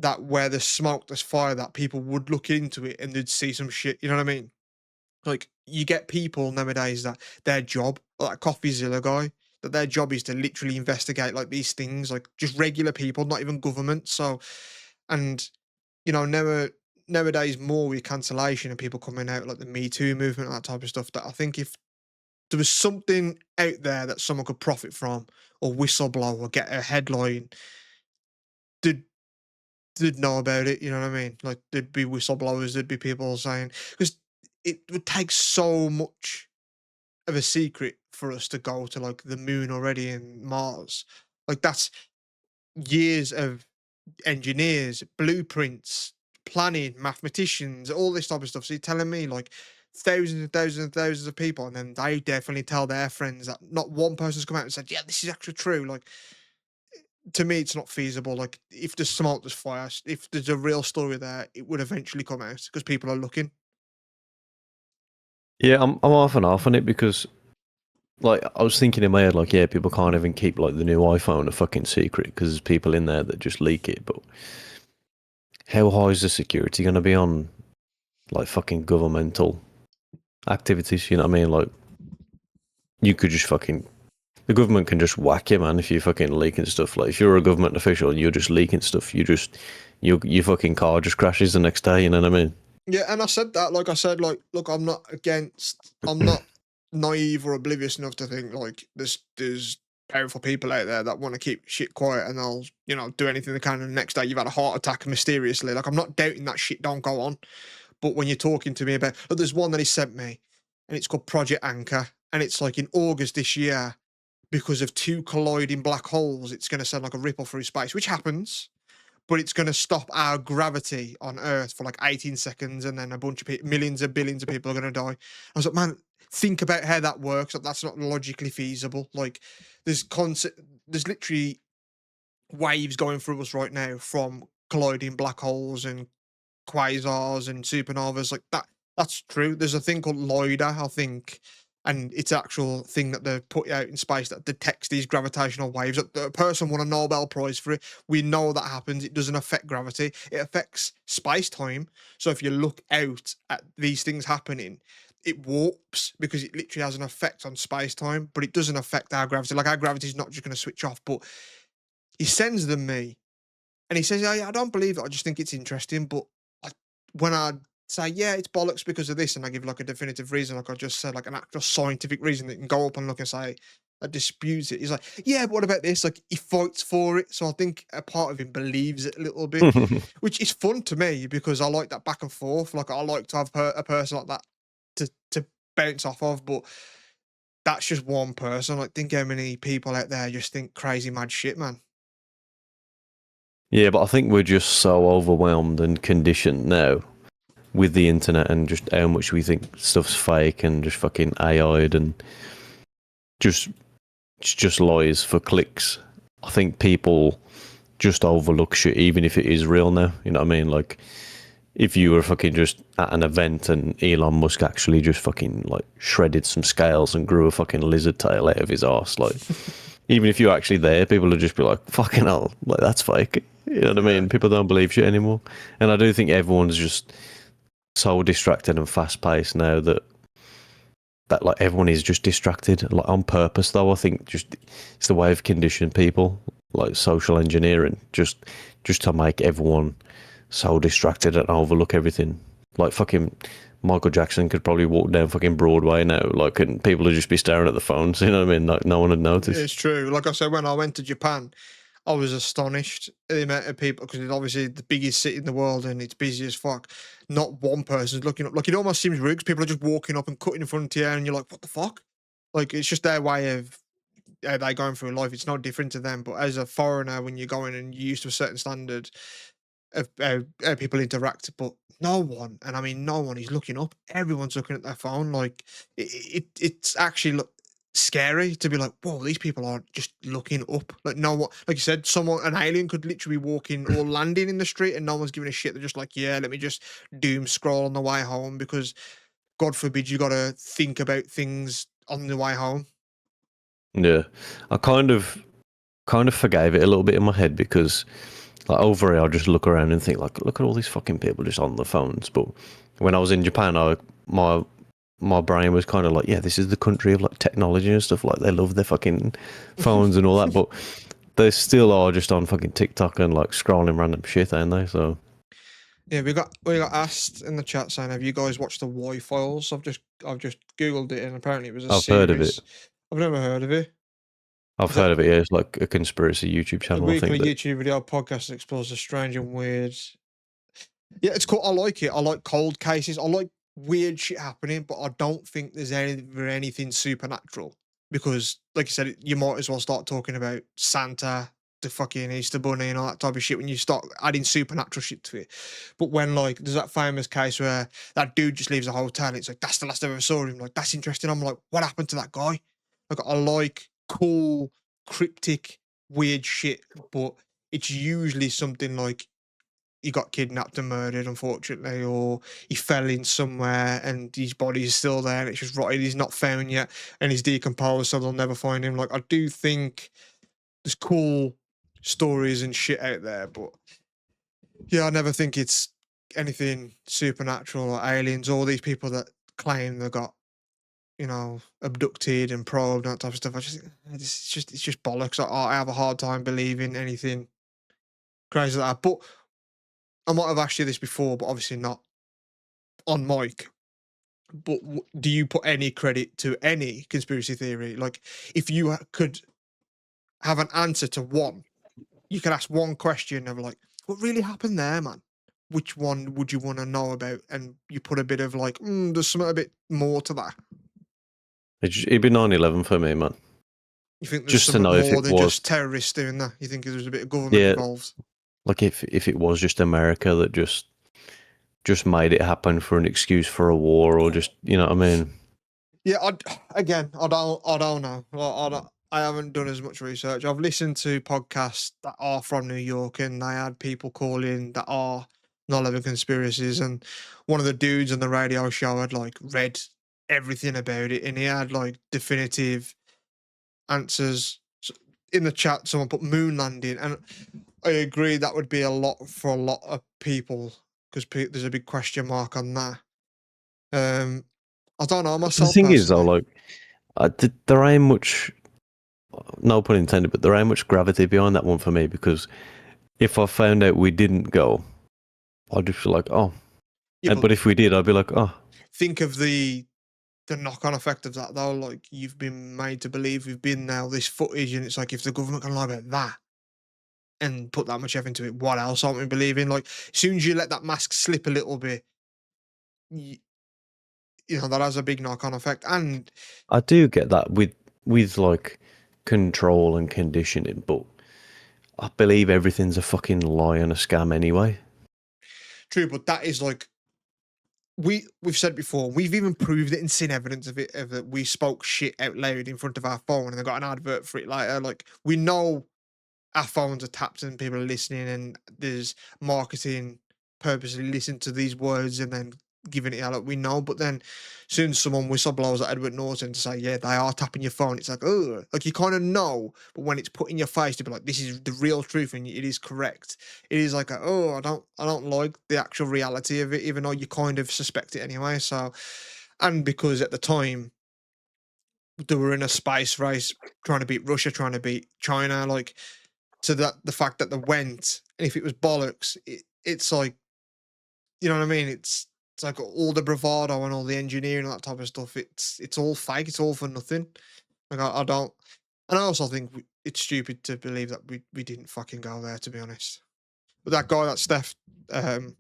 that where there's smoke, there's fire, that people would look into it and they'd see some shit. You know what I mean? Like you get people nowadays that their job, like CoffeeZilla guy, that their job is to literally investigate like these things, like just regular people, not even government. So, and nowadays more with cancellation and people coming out like the Me Too movement and that type of stuff. That I think if there was something out there that someone could profit from or whistleblow or get a headline, they'd, they'd know about it. You know what I mean? Like there'd be whistleblowers, there'd be people saying, because it would take so much. of a secret for us to go to like the moon already and Mars. Like that's years of engineers, blueprints, planning, mathematicians, all this type of stuff. So you're telling me like thousands and thousands and thousands of people, and then they definitely tell their friends that not one person's come out and said, "Yeah, this is actually true." Like to me, it's not feasible. Like if there's smoke, there's fire. If there's a real story there, it would eventually come out because people are looking. Yeah, I'm half and half on it because like I was thinking in my head, like, yeah, people can't even keep like the new iPhone a fucking secret because there's people in there that just leak it. But how high is the security going to be on like fucking governmental activities? You know what I mean? Like, you could just fucking the government can just whack you, man, if you're fucking leaking stuff. Like, if you're a government official and you're just leaking stuff, your fucking car just crashes the next day. You know what I mean? Yeah, and I said that, like I said, like, look, I'm not naive or oblivious enough to think like there's powerful people out there that want to keep shit quiet and they'll, do anything they can. And the next day you've had a heart attack mysteriously. Like I'm not doubting that shit don't go on. But when you're talking to me about, look, there's one that he sent me, and it's called Project Anchor, and it's like in August this year, because of two colliding black holes, it's going to send like a ripple through space, which happens, but it's going to stop our gravity on Earth for like 18 seconds, and then a bunch of people, millions of billions of people are going to die. I was like, man, think about how that works. Like, that's not logically feasible. Like, there's literally waves going through us right now from colliding black holes and quasars and supernovas like that. That's true. There's a thing called LIDAR, I think, and it's an actual thing that they put out in space that detects these gravitational waves. A person won a Nobel Prize for it. We know that happens. It doesn't affect gravity. It affects space time. So if you look out at these things happening, it warps because it literally has an effect on space time, but it doesn't affect our gravity. Like our gravity is not just going to switch off. But he sends them me, and he says, "Yeah, I don't believe it. I just think it's interesting." But I, when I say, "Yeah, it's bollocks because of this," and I give like a definitive reason, like I just said, like an actual scientific reason that you can go up and look and say that disputes it. He's like, "Yeah, but what about this?" Like he fights for it. So I think a part of him believes it a little bit, which is fun to me because I like that back and forth. Like I like to have a person like that to bounce off of, but. That's just one person. Like, think how many people out there just think crazy mad shit, man. Yeah, but I think we're just so overwhelmed and conditioned now with the internet and just how much we think stuff's fake and just fucking AI'd and just it's just lies for clicks. I think people just overlook shit even if it is real now. You know what I mean? Like if you were fucking just at an event and Elon Musk actually just fucking like shredded some scales and grew a fucking lizard tail out of his arse, like even if you're actually there, people would just be like, fucking hell, like that's fake. You know what I mean? People don't believe shit anymore. And I do think everyone's just so distracted and fast paced now that like everyone is just distracted, like on purpose though. I think just it's the way of conditioning people, like social engineering, just to make everyone so distracted and overlook everything. Like fucking Michael Jackson could probably walk down fucking Broadway now, like, and people would just be staring at the phones. You know what I mean? Like no one would notice. It's true. Like I said, when I went to Japan, I was astonished at the amount of people because it's obviously the biggest city in the world and it's busy as fuck. Not one person's looking up. Like it almost seems rude 'cause people are just walking up and cutting in front of you, and you're like, what the fuck? Like it's just their way of they going through life. It's not different to them. But as a foreigner, when you're going and you're used to a certain standard of how people interact, but no one, and I mean no one, is looking up. Everyone's looking at their phone. Like it's actually scary to be like, whoa, these people are just looking up. Like no one, like you said, an alien could literally be walking or landing in the street, and no one's giving a shit. They're just like, yeah, let me just doom scroll on the way home because God forbid you got to think about things on the way home. Yeah, I kind of forgave it a little bit in my head because like over here I just look around and think like, look at all these fucking people just on the phones. But when I was in Japan, my brain was kind of like, yeah, this is the country of like technology and stuff. Like they love their fucking phones and all that, but they still are just on fucking TikTok and like scrolling random shit, ain't they? So Yeah, we got asked in the chat saying, "Have you guys watched the Y Files?" I've just googled it, and apparently it was a I've heard of it. series. I've never heard of it. I've Is that heard of it. Yeah, it's like a conspiracy YouTube a channel. I think weekly that. YouTube video podcast that explores the strange and weird? Yeah, it's cool. I like it. I like cold cases. I like weird shit happening, but I don't think there's ever anything supernatural because, like you said, you might as well start talking about Santa, the fucking Easter Bunny, and all that type of shit when you start adding supernatural shit to it. But when like there's that famous case where that dude just leaves a hotel, and it's like that's the last I ever saw him. Like that's interesting. I'm like, what happened to that guy? Like I like cool, cryptic, weird shit, but it's usually something like he got kidnapped and murdered, unfortunately, or he fell in somewhere and his body is still there and it's just rotted. He's not found yet and he's decomposed, so they'll never find him. Like, I do think there's cool stories and shit out there, but yeah, I never think it's anything supernatural or aliens or these people that claim they got, abducted and probed and that type of stuff. I just think it's just bollocks. I have a hard time believing anything crazy like that. But I might have asked you this before, but obviously not on mic. But do you put any credit to any conspiracy theory? Like, if you could have an answer to one, you could ask one question of like, what really happened there, man? Which one would you want to know about? And you put a bit of like, there's something a bit more to that. It'd be 9/11 for me, man. You think there's Just to something know if more it than was, just terrorists doing that? You think there's a bit of government yeah, involved? like if it was just America that just made it happen for an excuse for a war, or just, you know what I mean? Yeah, I don't know. Well, I haven't done as much research. I've listened to podcasts that are from New York, and they had people call in that are 9/11 conspiracies. And one of the dudes on the radio show had like read everything about it, and he had like definitive answers. In the chat, someone put moon landing, and I agree that would be a lot for a lot of people because there's a big question mark on that. Um, I don't know The myself thing is, though, personally. like, there ain't much, no pun intended, but there ain't much gravity behind that one for me, because if I found out we didn't go, I'd just be like, oh. Yeah, but But if we did, I'd be like, oh. think of the knock-on effect of that though. Like you've been made to believe we've been there, this footage, and it's like if the government can lie about that and put that much effort into it, what else aren't we believing? Like as soon as you let that mask slip a little bit, you, that has a big knock-on effect. And I do get that with like control and conditioning, but I believe everything's a fucking lie and a scam anyway. true, but that is like we've said before, we've even proved it and seen evidence of it. Of that, we spoke shit out loud in front of our phone, and they got an advert for it later. Like we know our phones are tapped and people are listening, and there's marketing purposely listen to these words and then giving it out. Like we know, but then soon as someone whistleblowers at Edward Norton to say, yeah, they are tapping your phone, it's like, oh, like you kind of know, but when it's put in your face to be like, this is the real truth and it is correct, it is like, I don't like the actual reality of it, even though you kind of suspect it anyway. So, and because at the time they were in a space race trying to beat Russia, trying to beat China, like to that the fact that they went, and if it was bollocks, it's like, you know what I mean? It's like all the bravado and all the engineering and that type of stuff. It's all fake. It's all for nothing. Like I don't, and I also think it's stupid to believe that we didn't fucking go there. To be honest, but that guy, that Steph, the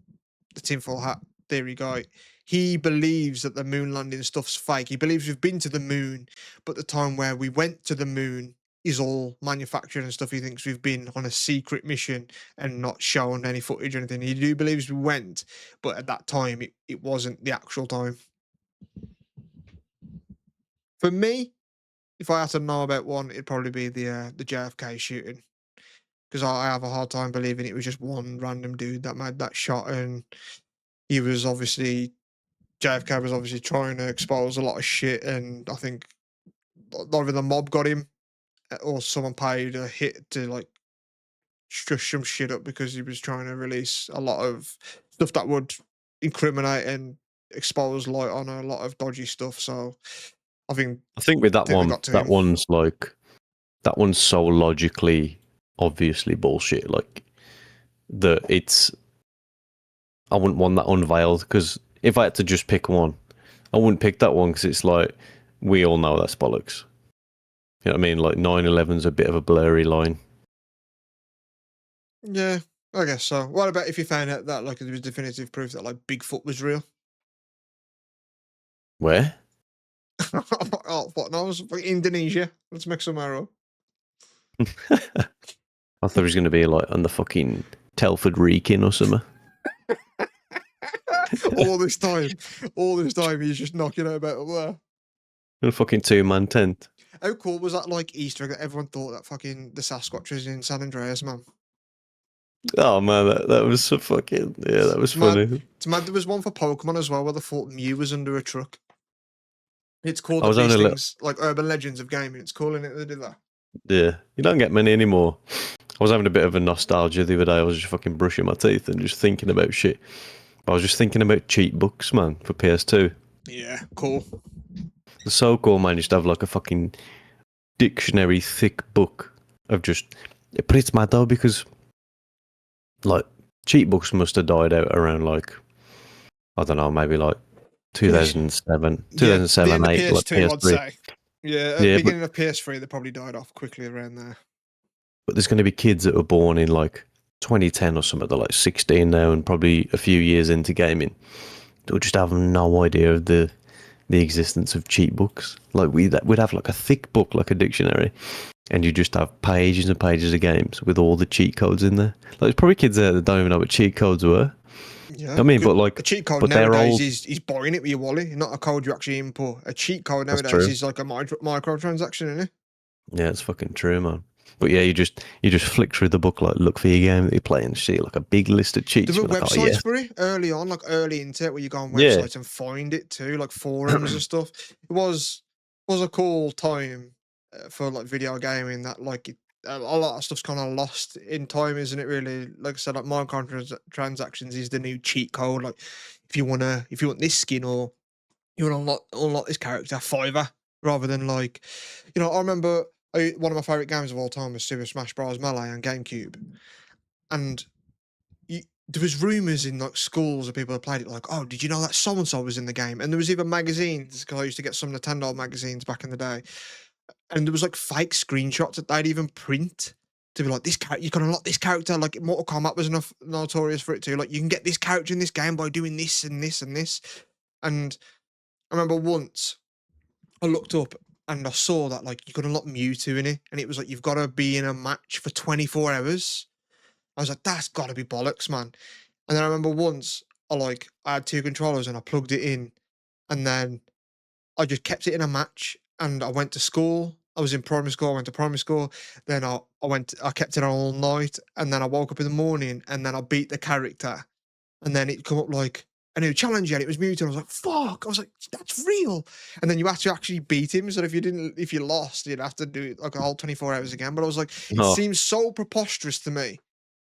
tinfoil hat theory guy, he believes that the moon landing stuff's fake. He believes we've been to the moon, but the time where we went to the moon is all manufactured and stuff. He thinks we've been on a secret mission and not shown any footage or anything. He do believes we went, but at that time it wasn't the actual time. For me, if I had to know about one, it'd probably be the JFK shooting because I have a hard time believing it was just one random dude that made that shot, and he was obviously JFK was obviously trying to expose a lot of shit, and I think either the mob got him or someone paid a hit to like shush some shit up because he was trying to release a lot of stuff that would incriminate and expose light on a lot of dodgy stuff. So I think I think with that they one, got to him. that one's so logically, obviously bullshit. Like I wouldn't want that unveiled, because if I had to just pick one, I wouldn't pick that one, because it's like, we all know that's bollocks. You know what I mean? Like 9/11's a bit of a blurry line. Yeah, I guess so. What about if you found out that like there was definitive proof that like Bigfoot was real? Where? Oh, what knows? Fucking Indonesia. Let's make some arrow. I thought it was going to be like on the fucking Telford Wrekin or something. all this time, he's just knocking it about up there. In a fucking 2-man tent. How cool was that, like, Easter egg that everyone thought that fucking the Sasquatch was in San Andreas, man? Oh man, that was so fucking that was funny. It's mad. There was one for Pokemon as well where they thought Mew was under a truck. It's called I up was having these a look. things like urban legends of gaming. It's cool, innit? They did that. Yeah, you don't get many anymore. I was having a bit of a nostalgia the other day. I was just fucking brushing my teeth and just thinking about shit. I was just thinking about cheat books, man, for PS2. Yeah, cool. It's so cool, man. Just have like a fucking dictionary thick book of just. But it's mad though because, like, cheat books must have died out around like, I don't know, maybe like 2007, Yeah, 2007, the 8, like PS2, I'd PS3. say. Yeah, at the Yeah, beginning of PS3, they probably died off quickly around there. but there's going to be kids that were born in like 2010 or something. They're like 16 now and probably a few years into gaming. They'll just have no idea of the existence of cheat books. Like we'd have like a thick book, like a dictionary, and you just have pages and pages of games with all the cheat codes in there. Like there's probably kids there that don't even know what cheat codes were. Yeah, I mean, but like a cheat code but they're nowadays old. is buying it with your wallet, not a code you actually input. A cheat code That's nowadays true. is like a microtransaction, isn't it? Yeah, it's fucking true, man. But yeah, you just flick through the book, like look for your game that you're playing, see like a big list of cheats. There were Like, oh websites yeah, for it early on, like early internet, where you go on yeah, websites and find it too, like forums and stuff. It was a cool time for like video gaming. That like a lot of stuff's kind of lost in time, isn't it? Really, like I said, like transactions is the new cheat code. Like if you want this skin or you want to unlock this character, fiver rather than like, I remember one of my favorite games of all time was Super Smash Bros. Melee on GameCube, and there was rumors in like schools of people who played it, like, oh, did you know that so and so was in the game? And there was even magazines, because I used to get some Nintendo magazines back in the day, and there was like fake screenshots that they'd even print to be like, this character, you can unlock this character. Like Mortal Kombat was enough notorious for it too. Like you can get this character in this game by doing this and this and this. And I remember once I looked up and I saw that like you could unlock Mewtwo in it, and it was like you've got to be in a match for 24 hours. I was like, that's got to be bollocks, man. And then I remember once I had two controllers and I plugged it in, and then I just kept it in a match, and I went to school. I was in primary school. I went to primary school. Then I kept it on all night, and then I woke up in the morning, and then I beat the character, and then it come up like a new challenge, and it was Mewtwo. I was like, fuck! I was like, that's real. And then you had to actually beat him. So if you lost, you'd have to do it like a whole 24 hours again. But I was like, it oh seems so preposterous to me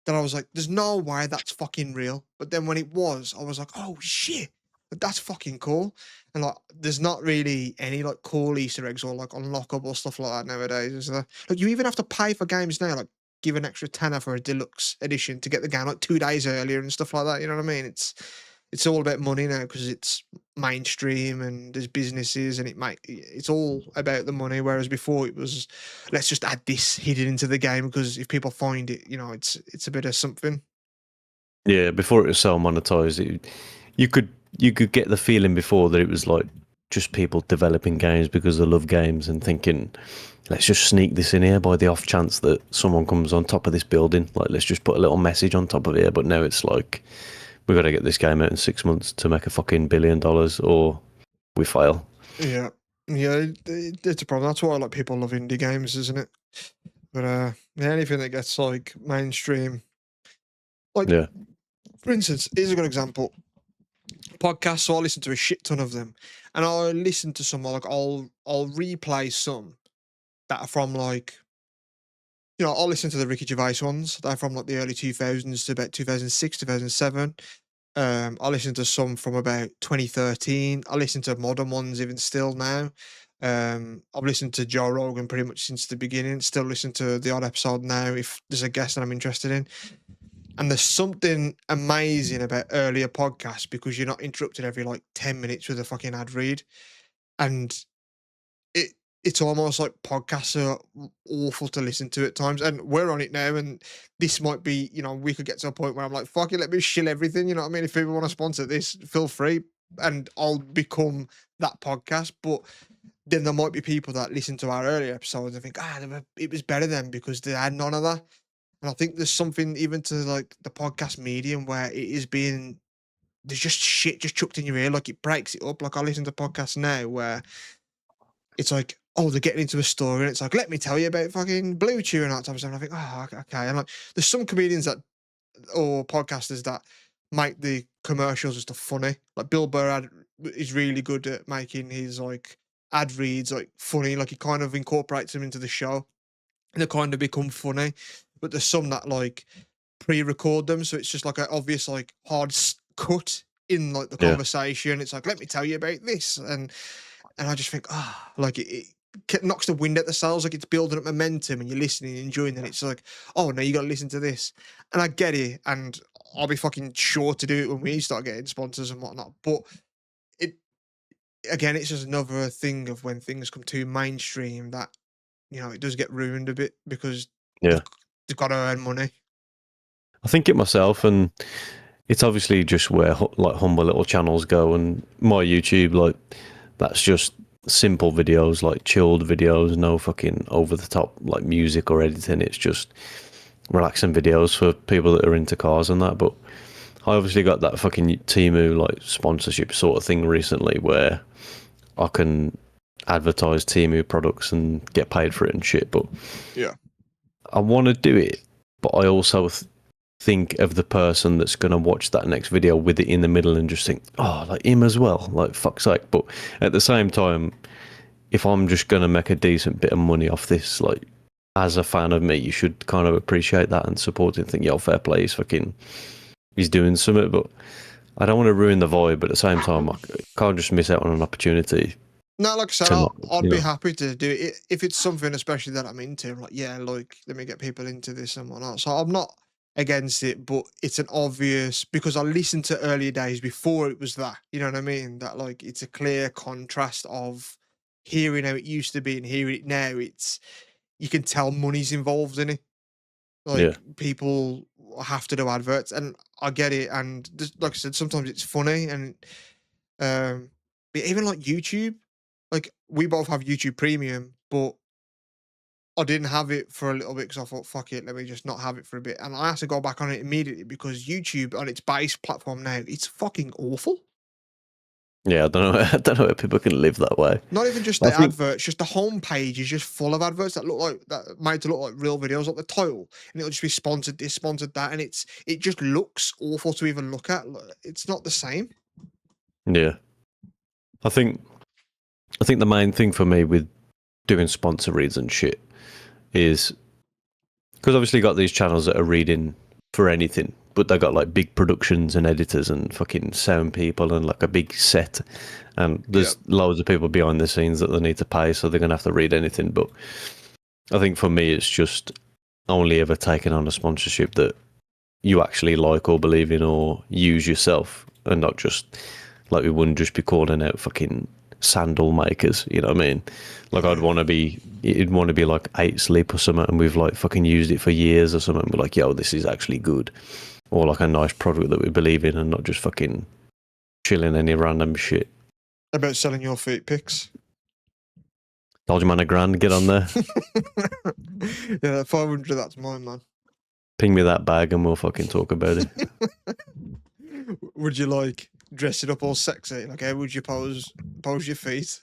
that I was like, there's no way that's fucking real. But then when it was, I was like, oh shit, that's fucking cool. And like, there's not really any like cool Easter eggs or like unlockable stuff like that nowadays, is there? Like, you even have to pay for games now, like give an extra tenner for a deluxe edition to get the game like 2 days earlier and stuff like that. You know what I mean? It's all about money now because it's mainstream and there's businesses, and it's all about the money. Whereas before it was, let's just add this hidden into the game because if people find it, it's a bit of something. yeah. Before it was so monetized, you could get the feeling before that it was like just people developing games because they love games and thinking, let's just sneak this in here by the off chance that someone comes on top of this building. Like, let's just put a little message on top of here. But now it's like, we've got to get this game out in 6 months to make a fucking $1 billion or we fail. Yeah, yeah, it's a problem. That's why like people love indie games, isn't it? But yeah, anything that gets like mainstream, like Yeah. for instance, here's a good example. Podcasts. So I listen to a shit ton of them, and I listen to some like I'll replay some that are from like, I'll listen to the Ricky Gervais ones. They're from like the early 2000s to about 2006, 2007. I listen to some from about 2013. I listen to modern ones even still now. I've listened to Joe Rogan pretty much since the beginning. Still listen to the odd episode now if there's a guest that I'm interested in. And there's something amazing about earlier podcasts because you're not interrupted every like 10 minutes with a fucking ad read. And it's almost like podcasts are awful to listen to at times. And we're on it now, and this might be, we could get to a point where I'm like, fuck it, let me shill everything. You know what I mean? If people want to sponsor this, feel free. and I'll become that podcast. But then there might be people that listen to our earlier episodes and think, it was better then because they had none of that. And I think there's something even to like the podcast medium where it is being there's just shit just chucked in your ear, like it breaks it up. Like I listen to podcasts now where it's like, oh, they're getting into a story, and it's like, let me tell you about fucking Blue Chew and that type of stuff. And I think, oh, okay. And like, there's some comedians that or podcasters that make the commercials and stuff funny. Like Bill Burr is really good at making his like ad reads like funny. Like he kind of incorporates them into the show, and they kind of become funny. But there's some that like pre-record them, so it's just like an obvious like hard cut in like the Yeah. conversation. It's like, let me tell you about this, and I just think, like it knocks the wind out the sails, like it's building up momentum and you're listening and enjoying it. It's like, oh no, you got to listen to this. And I get it. And I'll be fucking sure to do it when we start getting sponsors and whatnot. But it, again, it's just another thing of when things come too mainstream that, it does get ruined a bit because Yeah. they've got to earn money. I think it myself, and it's obviously just where like humble little channels go, and my YouTube, like that's just simple videos, like chilled videos, no fucking over the top like music or editing. It's just relaxing videos for people that are into cars and that. But I obviously got that fucking Temu like sponsorship sort of thing recently where I can advertise Temu products and get paid for it and shit. But yeah, I want to do it, but I also think of the person that's going to watch that next video with it in the middle and just think, oh, like him as well, like fuck's sake. But at the same time, if I'm just going to make a decent bit of money off this, like as a fan of me, you should kind of appreciate that and support it and think, yo, fair play, he's doing something. But I don't want to ruin the vibe, but at the same time, I can't just miss out on an opportunity. No, like I said, I'd be happy to do it if it's something especially that I'm into. I'm like, yeah, like let me get people into this and whatnot. So I'm not against it, but it's an obvious because I listened to earlier days before it was that. You know what I mean? That like it's a clear contrast of hearing how it used to be and hearing it now. It's you can tell money's involved in it. Like people have to do adverts, and I get it. And just, like I said, sometimes it's funny, and but even like YouTube, like we both have YouTube Premium, but I didn't have it for a little bit because I thought, fuck it, let me just not have it for a bit. And I had to go back on it immediately because YouTube on its base platform now, it's fucking awful. Yeah, I don't know. I don't know if people can live that way. Not even just the adverts, just the homepage is just full of adverts that look like that made to look like real videos, like the title, and it'll just be sponsored this, sponsored that, and it just looks awful to even look at. It's not the same. Yeah, I think the main thing for me with doing sponsor reads and shit is because obviously you got these channels that are reading for anything, but they got like big productions and editors and fucking sound people and like a big set, and there's loads of people behind the scenes that they need to pay, so they're gonna have to read anything. But I think for me, it's just only ever taking on a sponsorship that you actually like or believe in or use yourself, and not just like we wouldn't just be calling out fucking sandal makers, you know what I mean? Like it'd want to be like 8 Sleep or something, and we've like fucking used it for years or something. We're like, yo, this is actually good, or like a nice product that we believe in, and not just fucking chilling any random shit. About selling your feet pics. Told you, man, $1,000, get on there. Yeah, 500, that's mine, man. Ping me that bag and we'll fucking talk about it. Would you like dress it up all sexy? Like, how would you pose your feet?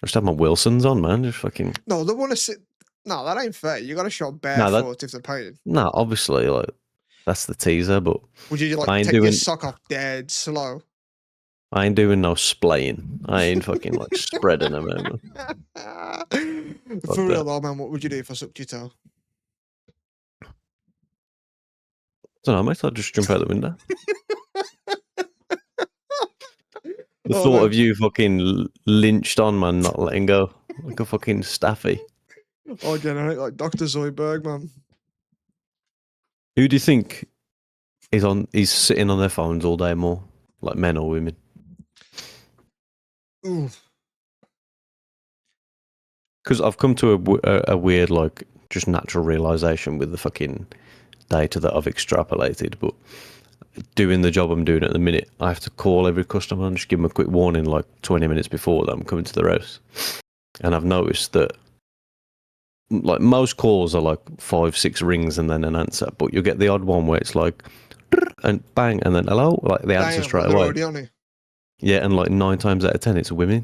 I just have my Wilsons on, man. Just fucking. No, they want to sit. No, that ain't fair. You got to show barefoot if they're painted. No, obviously, like that's the teaser. But would you like take your sock off dead slow? I ain't doing no splaying. I ain't fucking like spreading them out. For real though, man, what would you do if I sucked your toe? I don't know, mate. I'd just jump out the window. The thought of you fucking lynched on, man, not letting go. Like a fucking staffy. Oh, again, like Dr. Zoidberg, man. Who do you think is sitting on their phones all day more? Like men or women? Because I've come to a weird, like, just natural realization with the fucking data that I've extrapolated. But doing the job I'm doing at the minute, I have to call every customer and just give them a quick warning like 20 minutes before that I'm coming to their house. And I've noticed that like most calls are like 5-6 rings and then an answer, but you'll get the odd one where it's like and bang and then hello, like the answer Damn, straight they're away. already on it. Yeah, and like 9 times out of 10 it's women.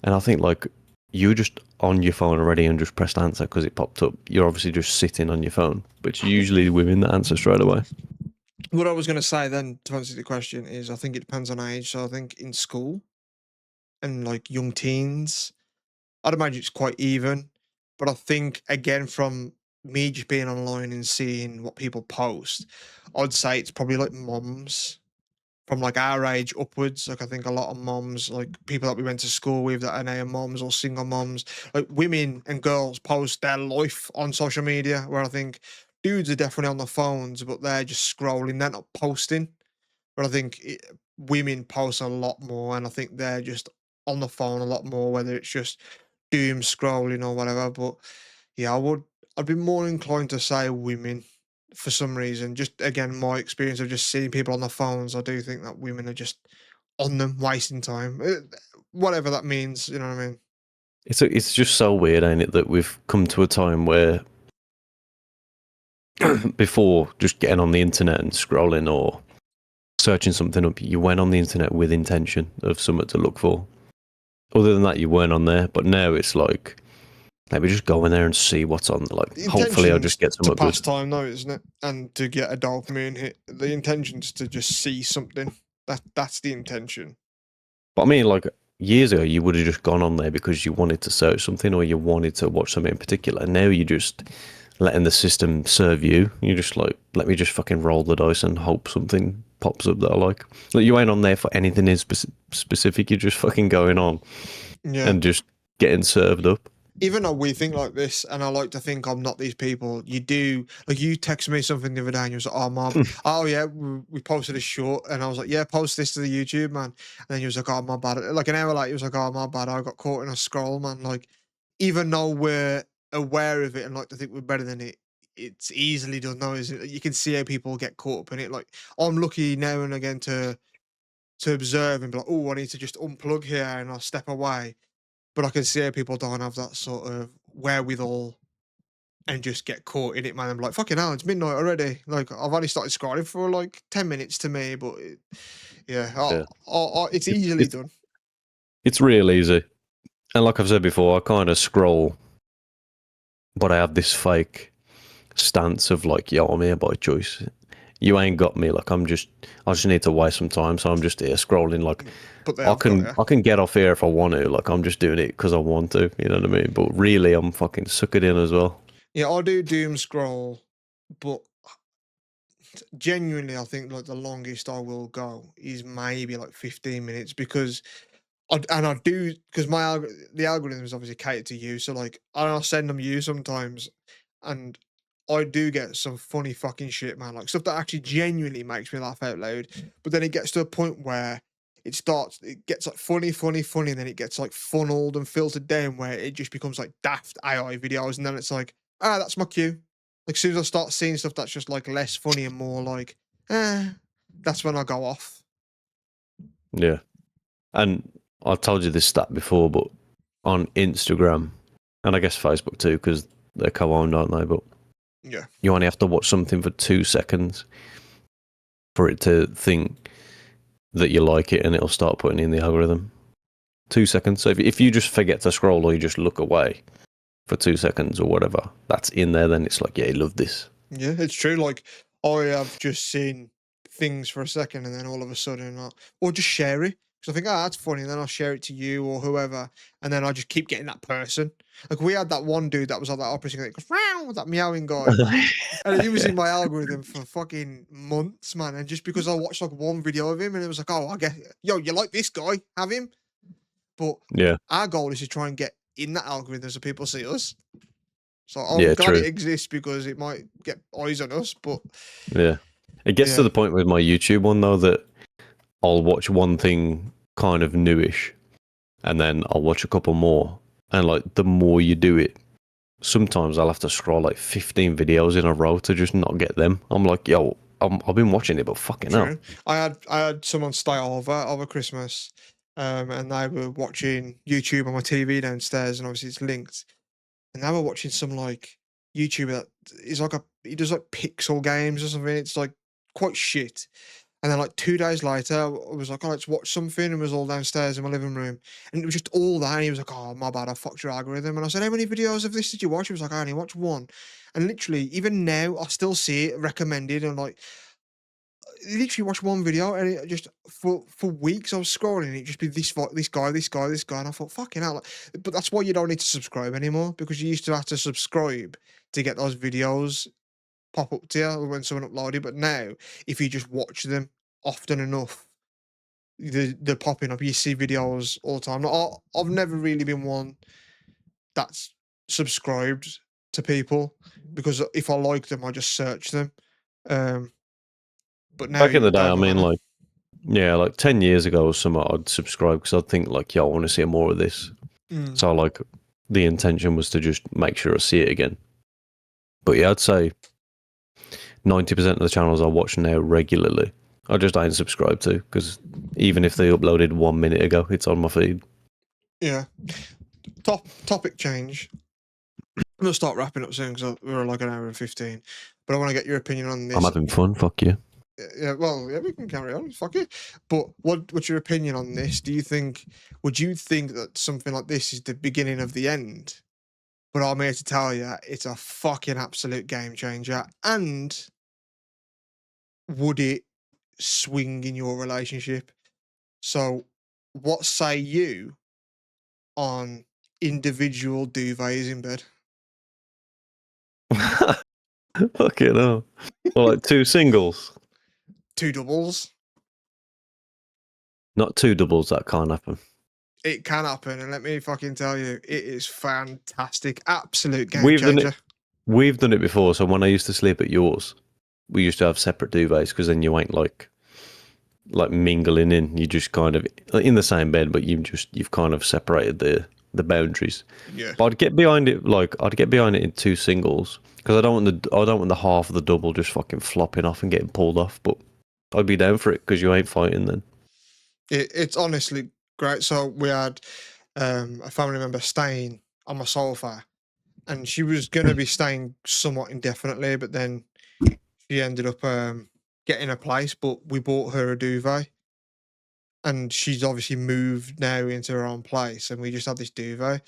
And I think like you just on your phone already and just pressed answer because it popped up. You're obviously just sitting on your phone, but it's usually women that answer straight away. What I was going to say then to answer the question is I think it depends on age. So I think in school and like young teens, I'd imagine it's quite even. But I think again from me just being online and seeing what people post, I'd say it's probably like moms from like our age upwards. Like I think a lot of moms, like people that we went to school with that are now moms or single moms, like women and girls post their life on social media. Where I think dudes are definitely on the phones, but they're just scrolling. They're not posting. But I think women post a lot more, and I think they're just on the phone a lot more, whether it's just doom scrolling or whatever. But yeah, I'd be more inclined to say women for some reason. Just again, my experience of just seeing people on the phones, I do think that women are just on them, wasting time. Whatever that means, you know what I mean? It's just so weird, ain't it, that we've come to a time where before just getting on the internet and scrolling or searching something up, you went on the internet with intention of something to look for. Other than that, you weren't on there. But now it's like, let me just go in there and see what's on. Like, The hopefully, I'll intention's just get to something good. pass time, though, isn't it? And to get a dopamine hit. The intention's to just see something. That's the intention. But I mean, like years ago, you would have just gone on there because you wanted to search something or you wanted to watch something in particular. Now you just letting the system serve you. You just like, let me just fucking roll the dice and hope something pops up that I like. Like you ain't on there for anything in specific. You're just fucking going on Yeah. and just getting served up. Even though we think like this, and I like to think I'm not these people, you do. Like you text me something the other day, and you was like, "Oh, mom, oh yeah, we posted a short," and I was like, "Yeah, post this to the YouTube, man." And then he was like, "Oh, my bad." Like an hour later, he was like, "Oh, my bad, I got caught in a scroll, man." Like, even though we're aware of it and like to think we're better than it, it's easily done now, isn't it? You can see how people get caught up in it. Like, I'm lucky now and again to observe and be like, "Oh, I need to just unplug here," and I'll step away, but I can see how people don't have that sort of wherewithal and just get caught in it, man. I'm like, fucking hell, it's midnight already. Like, I've only started scrolling for like 10 minutes to me, but yeah, Yeah, it's easily it's done. it's real easy. And like I've said before, I kind of scroll, but I have this fake stance of like, yo, I'm here by choice. You ain't got me. Like I just need to waste some time, so I'm just here scrolling. Like But they have got you. I can get off here if I want to. Like I'm just doing it because I want to. You know what I mean? But really, I'm fucking suck it in as well. Yeah, I do doom scroll, but genuinely, I think like the longest I will go is maybe like 15 minutes because I do because the algorithm is obviously catered to you. So like I'll send them you sometimes, and I do get some funny fucking shit, man. Like stuff that actually genuinely makes me laugh out loud. But then it gets to a point where it gets like funny, funny, funny, and then it gets like funneled and filtered down where it just becomes like daft AI videos, and then it's like, that's my cue. Like as soon as I start seeing stuff that's just like less funny and more like, that's when I go off. Yeah. And I told you this stat before, but on Instagram and I guess Facebook too, because they're co-owned, aren't they? But Yeah. you only have to watch something for 2 seconds for it to think that you like it, and it'll start putting in the algorithm. 2 seconds. So if you just forget to scroll or you just look away for 2 seconds or whatever, that's in there. Then it's like, yeah, you love this. Yeah, it's true. Like I have just seen things for a second, and then all of a sudden, or just share it because I think, that's funny, and then I'll share it to you or whoever, and then I just keep getting that person. Like we had that one dude that was on that opera singer that goes "Meow," that meowing guy, and he was in my algorithm for fucking months, man. And just because I watched like one video of him, and it was like, oh, I guess, yo, you like this guy? Have him. But Yeah, our goal is to try and get in that algorithm so people see us. So I'm yeah, glad it true. exists because it might get eyes on us, but Yeah, it gets to yeah. the point with my YouTube one though that I'll watch one thing kind of newish, and then I'll watch a couple more, and like the more you do it, sometimes I'll have to scroll like 15 videos in a row to just not get them. I'm like, yo, I've been watching it, but fucking hell. True. I had someone stay over Christmas, and they were watching YouTube on my TV downstairs, and obviously it's linked. And they were watching some like YouTuber that is like he does like pixel games or something. It's like quite shit. And then like 2 days later, I was like, oh, let's watch something, and it was all downstairs in my living room, and it was just all that. And he was like, oh, my bad, I fucked your algorithm. And I said, how many videos of this did you watch? He was like, I only watched one. And literally, even now, I still see it recommended, and like literally watch one video, and it just for weeks I was scrolling, and it just be this guy, this guy, this guy, and I thought, fucking hell. But that's why you don't need to subscribe anymore, because you used to have to subscribe to get those videos pop up to you when someone uploaded. But now, if you just watch them often enough, they're popping up. You see videos all the time. I've never really been one that's subscribed to people, because if I like them, I just search them. Um, but now Back in you the day, don't I even mean, matter. like, yeah, like 10 years ago or something, I'd subscribe because I'd think, like, yeah, I want to see more of this. Mm. So, like, the intention was to just make sure I see it again. But yeah, I'd say 90% of the channels I watch now regularly, I just ain't subscribed to because even if they uploaded 1 minute ago, it's on my feed. Yeah. Topic change. I'm gonna start wrapping up soon because we're like an hour and 15. But I want to get your opinion on I'm this. having fun, fuck you. Yeah, well, yeah, we can carry on. Fuck it. But what's your opinion on this? Would you think that something like this is the beginning of the end? But I'm here to tell you, it's a fucking absolute game changer. And would it swing in your relationship? So, what say you on individual duvets in bed? Fucking hell. Well, like two singles, Two doubles? not two doubles, that can't happen. It can happen, and let me fucking tell you, it is fantastic. Absolute game We've done it. changer. We've done it before. So when I used to sleep at yours, we used to have separate duvets because then you ain't like mingling in. You just kind of in the same bed, but you've kind of separated the boundaries. Yeah. But I'd get behind it in two singles because I don't want the half of the double just fucking flopping off and getting pulled off. But I'd be down for it because you ain't fighting then. It's honestly great. So we had a family member staying on my sofa, and she was going to be staying somewhat indefinitely, but then she ended up getting a place. But we bought her a duvet, and she's obviously moved now into her own place, and we just had this duvet.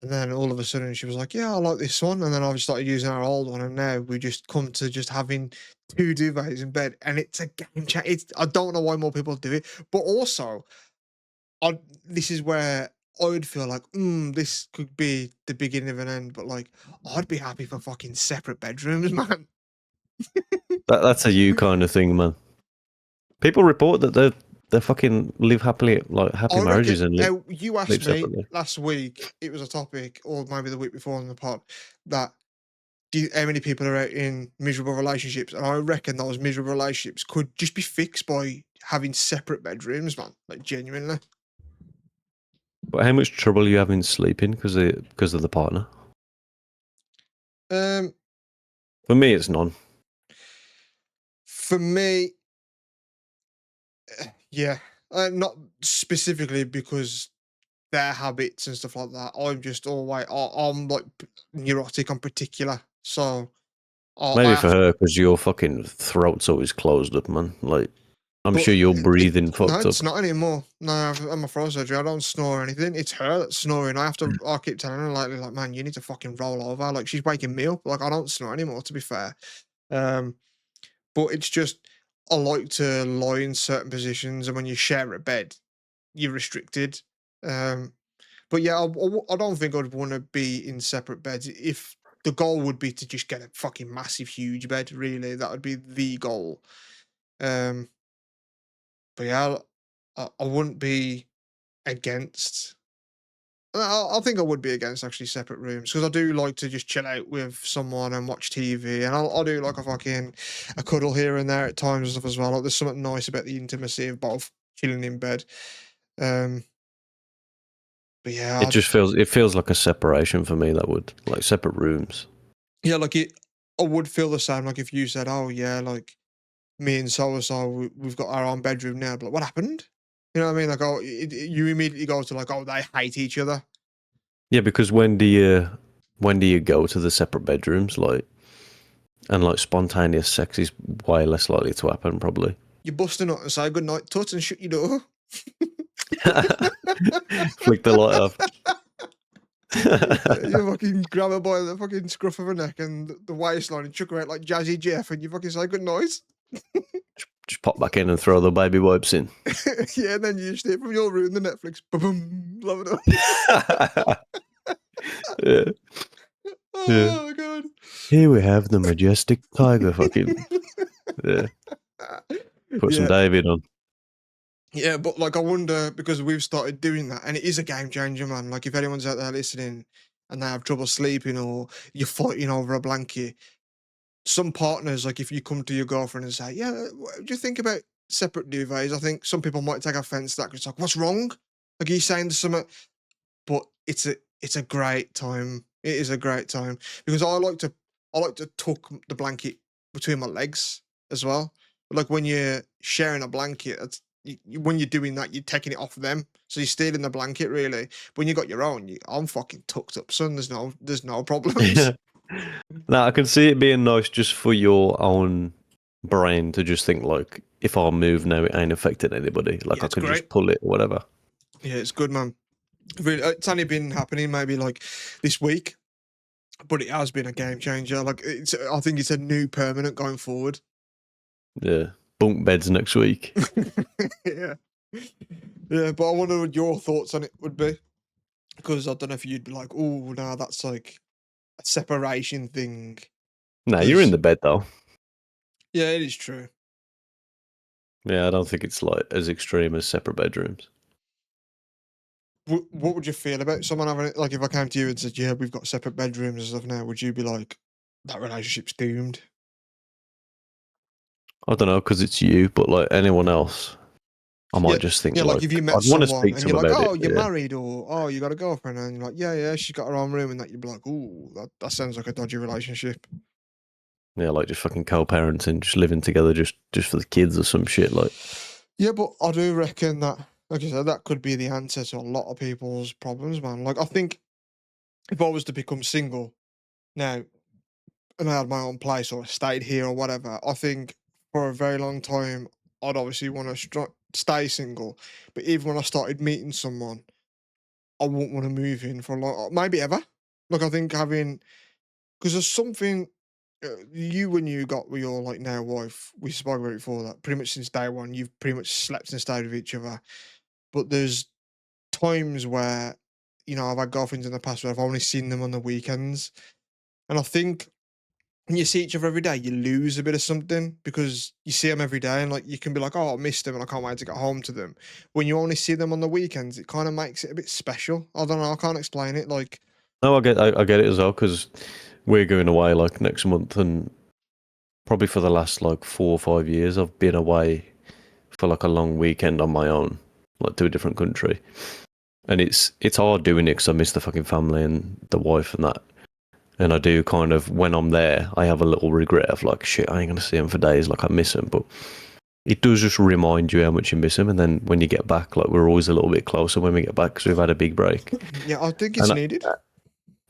And then all of a sudden she was like, "Yeah, I like this one." And then I started using our old one, and now we just come to just having two duvets in bed, and it's a game changer. I don't know why more people do it, but also, this is where I would feel like, this could be the beginning of an end. But like, I'd be happy for fucking separate bedrooms, man. That's a you kind of thing, man. People report that they fucking live happily, like happy I reckon. marriages and Now, you live asked me separately. last week. It was a topic, or maybe the week before on the pod, that how many people are out in miserable relationships, and I reckon those miserable relationships could just be fixed by having separate bedrooms, man. Like genuinely. But how much trouble are you having sleeping because of the partner? Um, For me, it's none. for me, yeah, not specifically because their habits and stuff like that. I'm just always I'm like neurotic. I'm particular, so I Maybe for have. her because your fucking throat's always closed up, man. Like I'm But sure you're it breathing no, fucked it's up. not anymore. No, I'm a throat surgery. I don't snore or anything. It's her that's snoring. I keep telling her like, man, you need to fucking roll over. Like she's waking me up. Like I don't snore anymore. To be fair, um, but it's just I like to lie in certain positions, and when you share a bed, you're restricted. Um, but yeah, I don't think I'd want to be in separate beds. If the goal would be to just get a fucking massive, huge bed, really, that would be the goal. Um, but yeah, I wouldn't be against. I think I would be against actually separate rooms, because I do like to just chill out with someone and watch TV, and I'll do like a cuddle here and there at times and stuff as well. Like there's something nice about the intimacy of both chilling in bed. Um, but yeah, It feels like a separation for me. That would like separate rooms. yeah, like I would feel the same. Like if you said, "Oh yeah, like me and so and so, we've got our own bedroom now. But like, what happened? You know what I mean? Like, oh, you immediately go to like, oh, they hate each other. Yeah, because when do you go to the separate bedrooms, like, and like spontaneous sex is way less likely to happen, probably. You bust a nut and say good night, tut, and shut your door. Flick the light off. You fucking grab her by the fucking scruff of her neck and the waistline and chuck her out like Jazzy Jeff, and you fucking say good night. Just pop back in and throw the baby wipes in. Yeah, and then you just hear from your room the Netflix. Boom, love it. Yeah. Yeah. Oh god. Here we have the majestic tiger. Fucking yeah. Put some Yeah. David on. Yeah, but like I wonder because we've started doing that, and it is a game changer, man. Like if anyone's out there listening and they have trouble sleeping or you're fighting over a blanket, some partners, like if you come to your girlfriend and say, "Yeah, what do you think about separate duvets?" I think some people might take offence to that. 'Cause it's like, "What's wrong? Like, are you saying something?" But it's a great time. It is a great time because I like to tuck the blanket between my legs as well. Like when you're sharing a blanket, when you're doing that, you're taking it off them, so you're stealing the blanket really. When you got your own, I'm fucking tucked up, son. There's no problems. Yeah. Now I can see it being nice just for your own brain to just think like, if I move now, it ain't affecting anybody. Like Yeah, I it's could great. just pull it, or whatever. Yeah, it's good, man. Really, it's only been happening maybe like this week, but it has been a game changer. Like I think it's a new permanent going forward. Yeah. Bunk beds next week. Yeah. Yeah, but I wonder what your thoughts on it would be. Because I don't know if you'd be like, oh, no, that's like a separation thing. No, you're in Because, the bed though. yeah, it is true. Yeah, I don't think it's like as extreme as separate bedrooms. What would you feel about someone having it? Like, if I came to you and said, yeah, we've got separate bedrooms and stuff now, would you be like, that relationship's doomed? I don't know, because it's you, but like anyone else, I Yeah, might just think yeah, like like if you met I'd want to someone speak and to you're them like, about it. oh, But you're yeah, married, or oh, you got a girlfriend, and you're like, yeah, yeah, she's got her own room, and that you'd be like, oh, that sounds like a dodgy relationship. yeah, like just fucking co-parenting, just living together, just for the kids or some shit. Like, Yeah, but I do reckon that, like I said, that could be the answer to a lot of people's problems, man. Like, I think if I was to become single now and I had my own place or stayed here or whatever, I think for a very long time I'd obviously want to stay single. But even when I started meeting someone, I wouldn't want to move in for a long, maybe ever. Like I think having because there's something you when you got with your like now wife, we spoke about it before that pretty much since day one, you've pretty much slept and stayed with each other. But there's times where I've had girlfriends in the past where I've only seen them on the weekends, and I think when you see each other every day, you lose a bit of something because you see them every day, and like you can be like, "Oh, I missed them, and I can't wait to get home to them." When you only see them on the weekends, it kind of makes it a bit special. I don't know. I can't explain it. Like, no, I get it as well because we're going away like next month, and probably for the last like 4 or 5 years, I've been away for like a long weekend on my own, like to a different country, and it's hard doing it because I miss the fucking family and the wife and that. And I do kind of, when I'm there, I have a little regret of like, shit, I ain't going to see him for days, like I miss him. But it does just remind you how much you miss him. And then when you get back, like we're always a little bit closer when we get back because we've had a big break. yeah, I think it's And needed.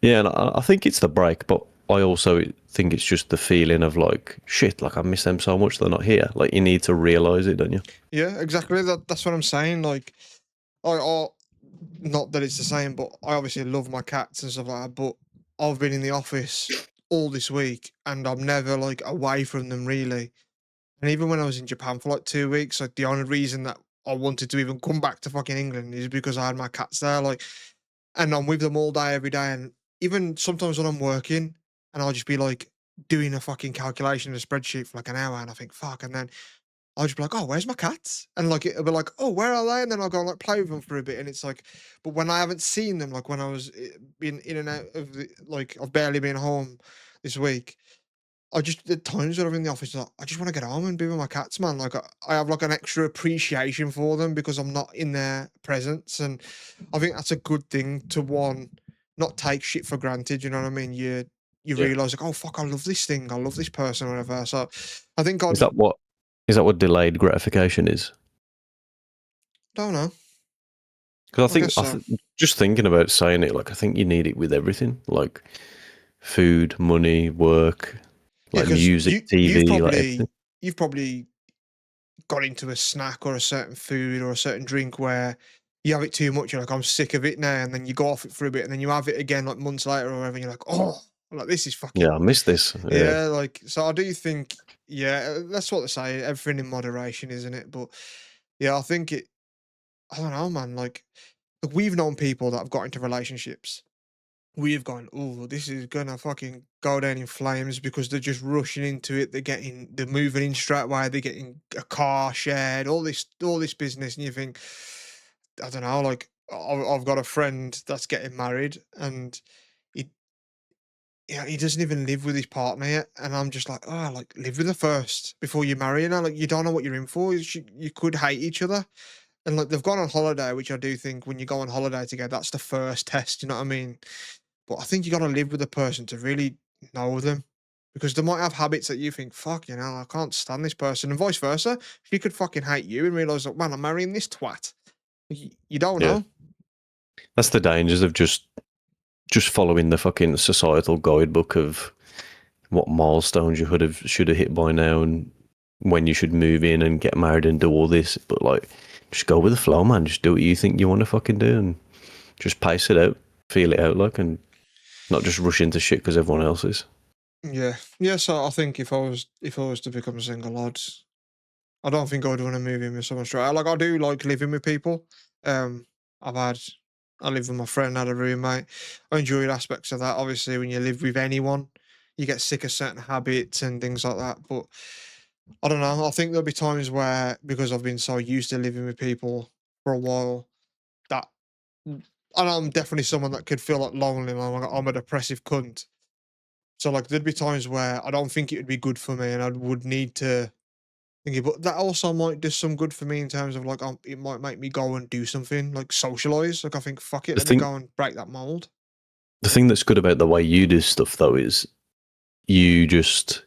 yeah, and I think it's the break, but I also think it's just the feeling of like, shit, like I miss them so much, they're not here. Like you need to realise it, don't you? Yeah, exactly. That's what I'm saying. Like, I not that it's the same, but I obviously love my cats and stuff like that. But I've been in the office all this week, and I'm never like away from them really. And even when I was in Japan for like 2 weeks, like the only reason that I wanted to even come back to fucking England is because I had my cats there. Like, and I'm with them all day, every day. And even sometimes when I'm working, and I'll just be like doing a fucking calculation in a spreadsheet for like an hour, and I think, fuck. And then I'll just be like, oh, where's my cats? And like, it'll be like, oh, where are they? And then I'll go and like play with them for a bit. And it's like, but when I haven't seen them, like when I was been in and out of like, I've barely been home this week. I just at times when I'm in the office, like, I just want to get home and be with my cats, man. Like I have like an extra appreciation for them because I'm not in their presence, and I think that's a good thing to one, not take shit for granted. You know what I mean? You Yeah. realize like, oh fuck, I love this thing, I love this person, or whatever. So I think Is I'd that what Is that what delayed gratification is? Don't know. Because I guess so. just thinking about saying it, like I think you need it with everything, like food, money, work, Yeah, like because music, TV, like everything. you've probably got into a snack or a certain food or a certain drink where you have it too much. You're like, I'm sick of it now, and then you go off it for a bit, and then you have it again like months later or whatever. And you're like, oh, like this is Yeah, fucking I miss this. Yeah, yeah. Like so, I do think yeah, that's what they say. Everything in moderation, isn't it? But yeah, I think it. I don't know, man. Like we've known people that have got into relationships we've gone, oh, this is gonna fucking go down in flames because they're just rushing into it. They're moving in straight away. They're getting a car shared, all this business, and you think, I don't know, like I've got a friend that's getting married, and he, yeah, he doesn't even live with his partner yet, and I'm just like, oh, like live with her first before you marry her. Like you don't know what you're in for. You could hate each other. And like they've gone on holiday, which I do think when you go on holiday together, that's the first test. You know what I mean? But I think you gotta live with the person to really know them. Because they might have habits that you think, fuck, I can't stand this person. And vice versa. She could fucking hate you and realise like, man, I'm marrying this twat. You don't yeah. know. That's the dangers of just following the fucking societal guidebook of what milestones you should have hit by now and when you should move in and get married and do all this. But like, just go with the flow, man. Just do what you think you want to fucking do and just pace it out, feel it out, like, and not just rush into shit because everyone else is. Yeah. Yeah, so I think if I was to become single, I don't think I'd want to move in with someone straight. Like I do like living with people. Um, I've had I live with my friend, had a roommate. I enjoyed aspects of that. Obviously, when you live with anyone, you get sick of certain habits and things like that. But I don't know. I think there'll be times where because I've been so used to living with people for a while that and I'm definitely someone that could feel like lonely. And I'm a depressive cunt. So like there'd be times where I don't think it would be good for me, and I would need to thingy, but that also might do some good for me in terms of like it might make me go and do something like socialize. Like I think, fuck it, The let me thing, go and break that mold. the thing that's good about the way you do stuff though is you just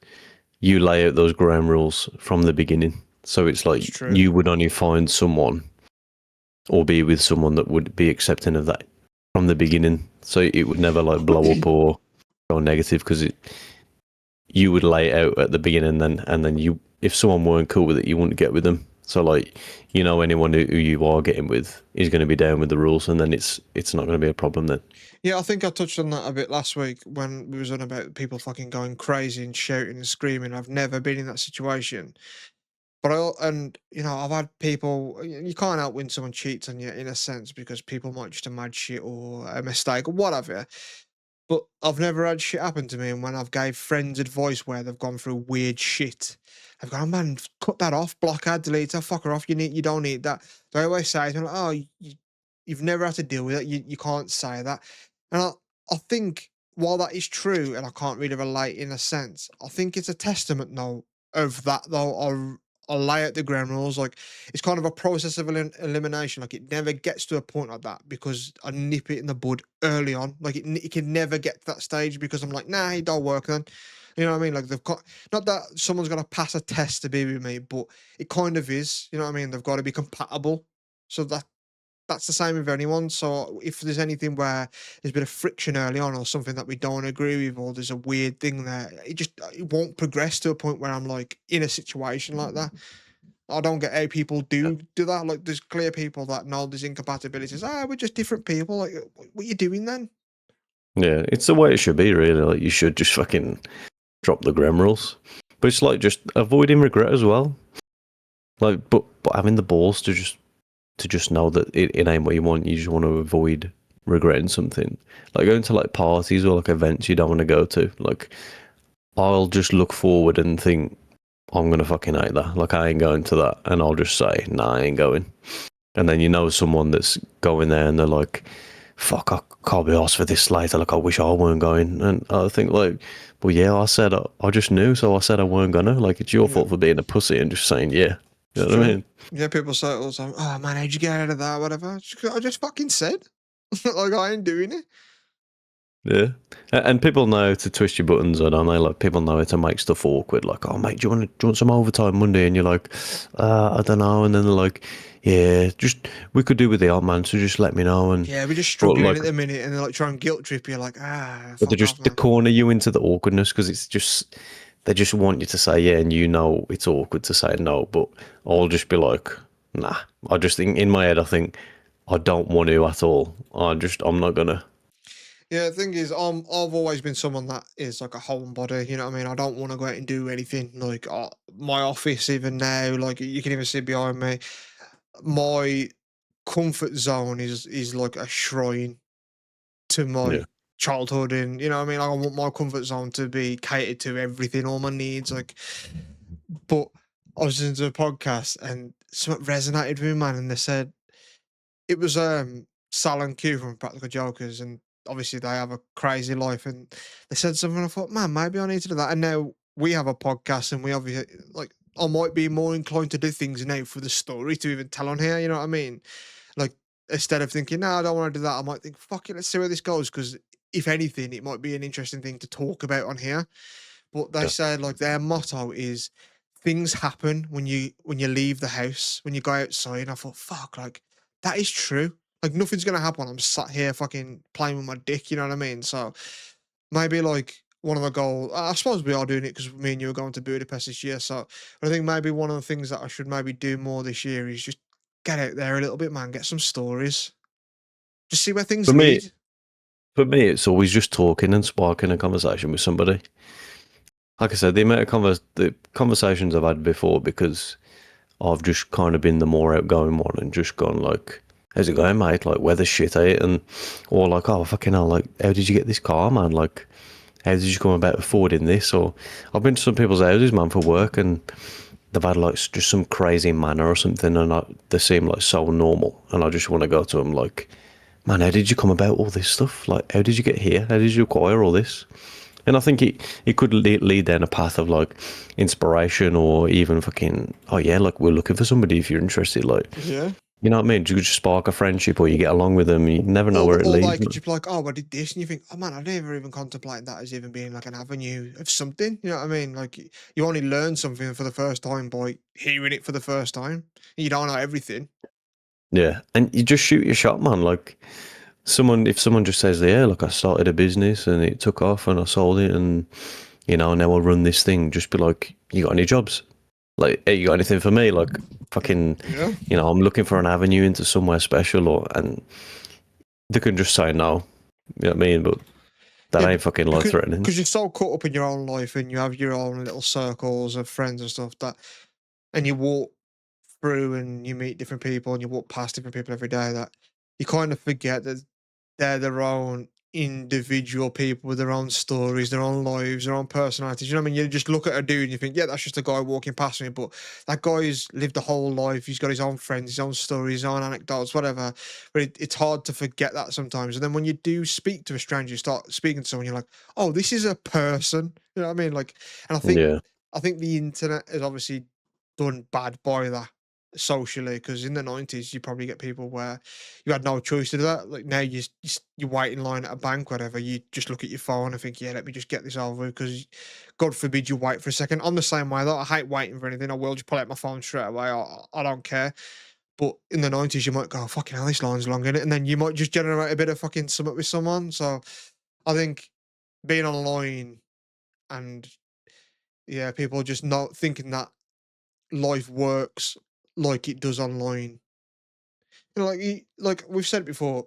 you lay out those ground rules from the beginning. So it's That's like true. you would only find someone or be with someone that would be accepting of that from the beginning. So it would never like blow up or go negative because you would lay it out at the beginning, and then you, if someone weren't cool with it, you wouldn't get with them. So like, anyone who you are getting with is going to be down with the rules, and then it's not going to be a problem then. Yeah, I think I touched on that a bit last week when we was on about people fucking going crazy and shouting and screaming. I've never been in that situation. But and I've had people. You can't help when someone cheats on you in a sense because people might just a mad shit or a mistake or whatever. But I've never had shit happen to me, and when I've gave friends advice where they've gone through weird shit, I've gone, "Oh, man, cut that off, block her, delete her, fuck her off. You don't need that." They always say to me, like, "Oh, you've never had to deal with it. You can't say that." And I think while that is true, and I can't really relate in a sense, I think it's a testament though of that though. I lay out the ground rules. Like it's kind of a process of elimination. Like it never gets to a point like that because I nip it in the bud early on. Like it can never get to that stage because I'm like, nah, it don't work then. You know what I mean? Like they've got not that someone's got to pass a test to be with me, but it kind of is. You know what I mean? They've got to be compatible. So that's the same with anyone. So if there's anything where there's a bit of friction early on or something that we don't agree with or there's a weird thing there, it won't progress to a point where I'm like in a situation like that. I don't get how people do that. Like there's clear people that know there's incompatibilities. Ah, we're just different people. Like what are you doing then? Yeah, it's the way it should be, really. Like you should just fucking drop the gram rules, but it's like just avoiding regret as well. Like, but having the balls to just know that it ain't what you want. You just want to avoid regretting something. Like going to like parties or like events you don't want to go to. Like I'll just look forward and think I'm gonna fucking hate that. Like I ain't going to that, and I'll just say nah, I ain't going. And then someone that's going there and they're like, fuck, I can't be asked for this later. Like I wish I weren't going. And I think like, well, yeah, I said I just knew, so I said I weren't gonna. Like it's your Yeah, fault for being a pussy and just saying yeah. You it's know what I true. mean? Yeah, people say it all the time. Oh man, how'd you get out of that? Whatever. I just fucking said. Like I ain't doing it. Yeah. And people know how to twist your buttons, I don't they? Like, people know how to make stuff awkward. Like, oh, mate, do you want some overtime Monday? And you're like, I don't know. And then they're like, yeah, just, we could do with the old man, so just let me know. And, Yeah, we're just but struggling like, at the minute, and they're like trying to guilt trip you, like, but they fuck off, just, they man. corner you into the awkwardness because it's just, they just want you to say yeah, and you know it's awkward to say no. But I'll just be like, nah. I just think, in my head, I think, I don't want to at all. I'm not gonna. Yeah, the thing is, I've always been someone that is like a homebody. You know what I mean? I don't want to go out and do anything. Like my office, even now, like you can even see behind me, my comfort zone is like a shrine to Yeah. my childhood, and you know what I mean. I want my comfort zone to be catered to everything, all my needs. Like, but I was listening to a podcast and something resonated with me, man, and they said it was Sal and Q from Practical Jokers, and obviously they have a crazy life. And they said something. I thought, man, maybe I need to do that. And now we have a podcast, and we obviously like I might be more inclined to do things now for the story to even tell on here. You know what I mean? Like instead of thinking, no, I don't want to do that, I might think, fuck it, let's see where this goes. Because if anything, it might be an interesting thing to talk about on here. But they Yeah. said like their motto is things happen when you leave the house, when you go outside. And I thought, fuck, like that is true. Like nothing's gonna happen when I'm sat here fucking playing with my dick, you know what I mean? So maybe like one of the goals, I suppose we are doing it because me and you are going to Budapest this year. So but I think maybe one of the things that I should maybe do more this year is just get out there a little bit, man, get some stories. Just see where things For me, lead. For me, it's always just talking and sparking a conversation with somebody. Like I said, the conversations I've had before, because I've just kind of been the more outgoing one and just gone like, "How's it going, mate? Like, weather's shit, eh?" And or like, "Oh, fucking hell! Like, how did you get this car, man? Like, how did you come about affording this?" Or I've been to some people's houses, man, for work, and they've had like just some crazy manor or something, and they seem like so normal, and I just want to go to them like, man, how did you come about all this stuff? Like, how did you get here? How did you acquire all this? And I think it could lead down a path of like inspiration, or even fucking, oh yeah, like we're looking for somebody if you're interested. Like, Yeah. you know what I mean? You could just spark a friendship, or you get along with them. You never know where it Or leads. they could just be like, "Oh, I did this," and you think, "Oh man, I never even contemplated that as even being like an avenue of something." You know what I mean? Like you only learn something for the first time by hearing it for the first time. You don't know everything. Yeah, and you just shoot your shot, man. Like, if someone just says, yeah, look, I started a business and it took off and I sold it, and now I run this thing, just be like, you got any jobs? Like, hey, you got anything for me? Like, fucking, Yeah, I'm looking for an avenue into somewhere special, and they can just say no. You know what I mean? But that yeah, ain't fucking life threatening. because you're so caught up in your own life and you have your own little circles of friends and stuff that, and you walk through and you meet different people and you walk past different people every day that you kind of forget that they're their own individual people with their own stories, their own lives, their own personalities. You know what I mean? You just look at a dude and you think, yeah, that's just a guy walking past me. But that guy's lived a whole life. He's got his own friends, his own stories, his own anecdotes, whatever. But it's hard to forget that sometimes. And then when you do speak to a stranger, you start speaking to someone, you're like, oh, this is a person. You know what I mean? Like, and Yeah, I think the internet has obviously done bad by that socially, because in the 90s you probably get people where you had no choice to do that. Like now you wait in line at a bank, whatever, you just look at your phone and think, yeah, let me just get this over, because god forbid you wait for a second. I'm the same way though. I hate waiting for anything. I will just pull out my phone straight away. I don't care. But in the 90s you might go, fucking hell, this line's long, in it, and then you might just generate a bit of fucking summit with someone. So I think being online, and yeah, people just not thinking that life works like it does online. You know, like we've said it before,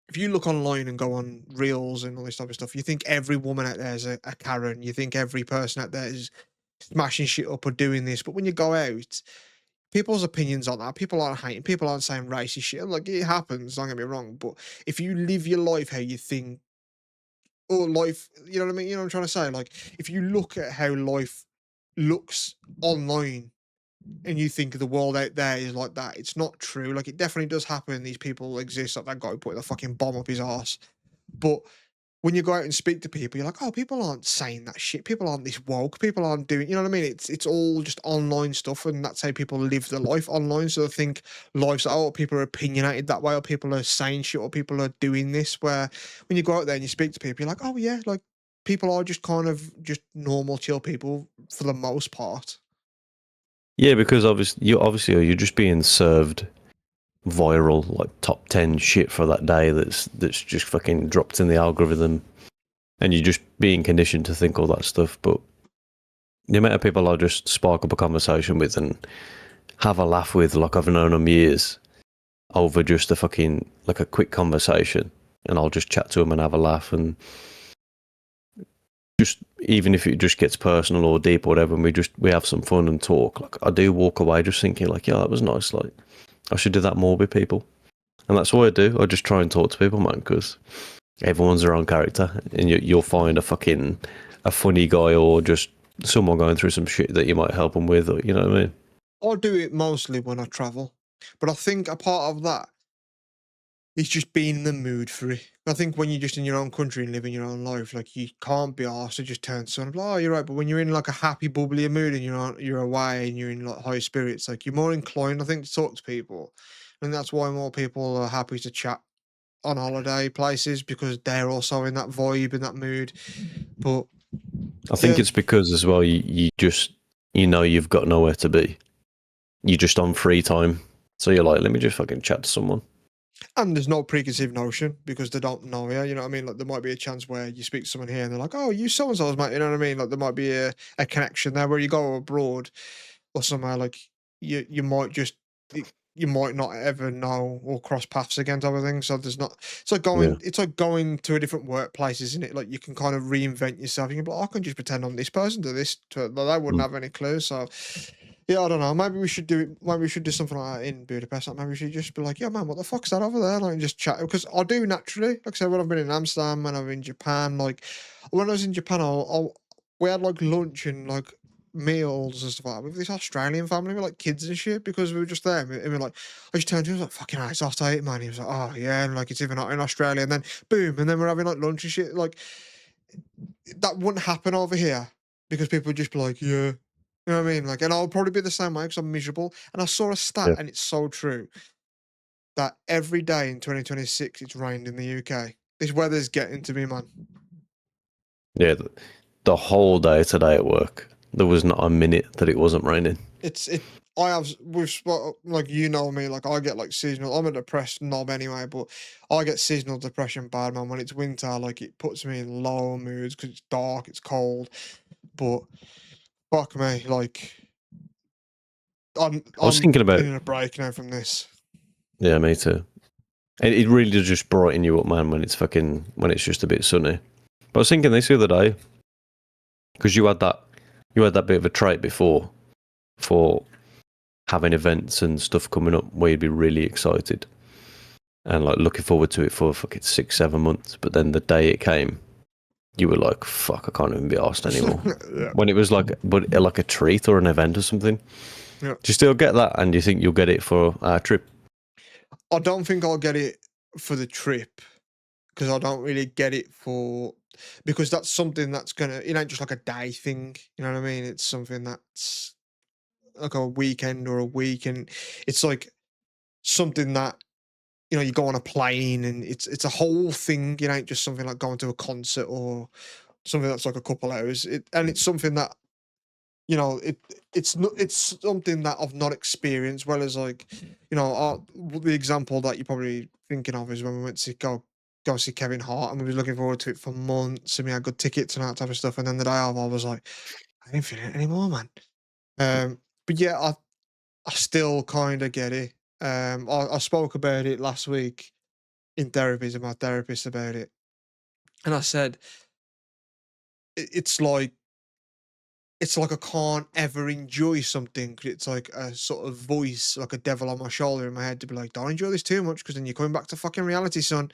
if you look online and go on reels and all this type of stuff, you think every woman out there is a Karen. You think every person out there is smashing shit up or doing this. But when you go out, people's opinions on that. People aren't hating. People aren't saying racist shit. Like it happens. Don't get me wrong. But if you live your life how you think, or life, you know what I mean. You know what I'm trying to say. Like if you look at how life looks online, and you think the world out there is like that, it's not true. Like it definitely does happen. These people exist. Like that guy who put the fucking bomb up his ass. But when you go out and speak to people, you're like, oh, people aren't saying that shit. People aren't this woke. People aren't doing, you know what I mean? It's all just online stuff, and that's how people live their life online. So I think life's oh, people are opinionated that way, or people are saying shit, or people are doing this. Where when you go out there and you speak to people, you're like, oh yeah, like people are just kind of just normal, chill people for the most part. Yeah, because you're just being served viral like top 10 shit for that day that's just fucking dropped in the algorithm, and you're just being conditioned to think all that stuff. But the amount of people I just spark up a conversation with and have a laugh with, like I've known them years, over just a fucking like a quick conversation, and I'll just chat to them and have a laugh, and just even if it just gets personal or deep or whatever, and we have some fun and talk, like I do walk away just thinking like, yeah, that was nice, like I should do that more with people. And that's what I do. I just try and talk to people, man, because everyone's their own character, and you'll find a funny guy, or just someone going through some shit that you might help them with, or you know what I mean. I do it mostly when I travel, but I think a part of that is just being in the mood for it. I think when you're just in your own country and living your own life, like you can't be asked to just turn to someone and be like, oh, you're right. But when you're in like a happy, bubbly mood and you're away and you're in like high spirits, like you're more inclined, I think, to talk to people. And that's why more people are happy to chat on holiday places because they're also in that vibe and that mood. But I think yeah, it's because as well you just you've got nowhere to be. You're just on free time, so you're like, let me just fucking chat to someone. and there's no preconceived notion because they don't know you. You know what I mean? Like there might be a chance where you speak to someone here and they're like, "Oh, you so and so's mate." You know what I mean? Like there might be a connection there where you go abroad or somewhere like you might just you might not ever know or cross paths again type of thing. So there's not. Yeah. It's like going to a different workplace, isn't it? Like you can kind of reinvent yourself. You can be like, "Oh, I can just pretend I'm this person to this." They wouldn't Mm. have any clue. So yeah, I don't know. Maybe we should do it. Maybe we should do something like that in Budapest. Like maybe we should just be like, "Yeah, man, what the fuck's that over there?" Like, and just chat because I do naturally. Like I said, when I've been in Amsterdam, when I've been in Japan, like when I was in Japan, we had like lunch and like meals and stuff like that with this Australian family, with like kids and shit, because we were just there. And we're like, I just turned to him, I was like, "Fucking hell, it's off to eat, man." He was like, "Oh yeah," and like it's even hot in Australia. And then boom, and then we're having like lunch and shit. Like that wouldn't happen over here because people would just be like, yeah. You know what I mean? Like, and I'll probably be the same way because I'm miserable. And I saw a stat, Yeah. and it's so true, that every day in 2026 it's rained in the UK. This weather's getting to me, man. Yeah. The whole day today at work, there was not a minute that it wasn't raining. It's it. I have like you know me, like I get like seasonal. I'm a depressed knob anyway, but I get seasonal depression bad, man. When it's winter, like it puts me in low moods because it's dark, it's cold. But fuck me, like I was I'm thinking about, needing a break now from this. yeah, me too. It really does just brighten you up, man, when it's just a bit sunny. But I was thinking this the other day, because you had that bit of a trait before for having events and stuff coming up where you'd be really excited and like looking forward to it for fucking 6-7 months, but then the day it came, you were like, fuck, I can't even be asked anymore. Yeah, When it was like a treat or an event or something. yeah. Do you still get that, and do you think you'll get it for our trip? I don't think I'll get it for the trip because I don't really get it for because that's something that's gonna. It ain't just like a day thing. You know what I mean? It's something that's like a weekend or a week, and it's like something that you go on a plane and it's a whole thing. It ain't just something like going to a concert or something that's like a couple hours. And it's something that it's something that I've not experienced. Well as like, the example that you're probably thinking of is when we went to go see Kevin Hart and we was looking forward to it for months and we had good tickets and that type of stuff. And then the day of, I was like, I ain't feeling it anymore, man. But yeah, I still kind of get it. I spoke about it last week in therapy to my therapist about it, and I said it's like I can't ever enjoy something 'cause it's like a sort of voice, like a devil on my shoulder in my head to be like, "Don't enjoy this too much, because then you're coming back to fucking reality, son."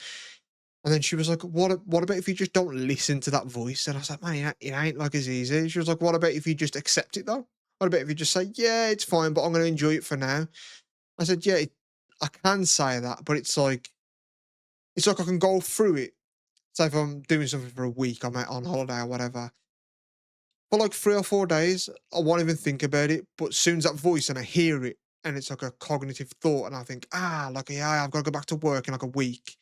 And then she was like, What about if you just don't listen to that voice?" And I was like, "Man, it ain't like as easy." She was like, "What about if you just accept it though? What about if you just say, yeah, it's fine, but I'm going to enjoy it for now?" I said, "Yeah, I can say that, but it's like I can go through it say if I'm doing something for a week, I'm out on holiday or whatever. For like 3 or 4 days, I won't even think about it. But as soon as that voice and I hear it, and it's like a cognitive thought, and I think, like, yeah, I've got to go back to work in like a week.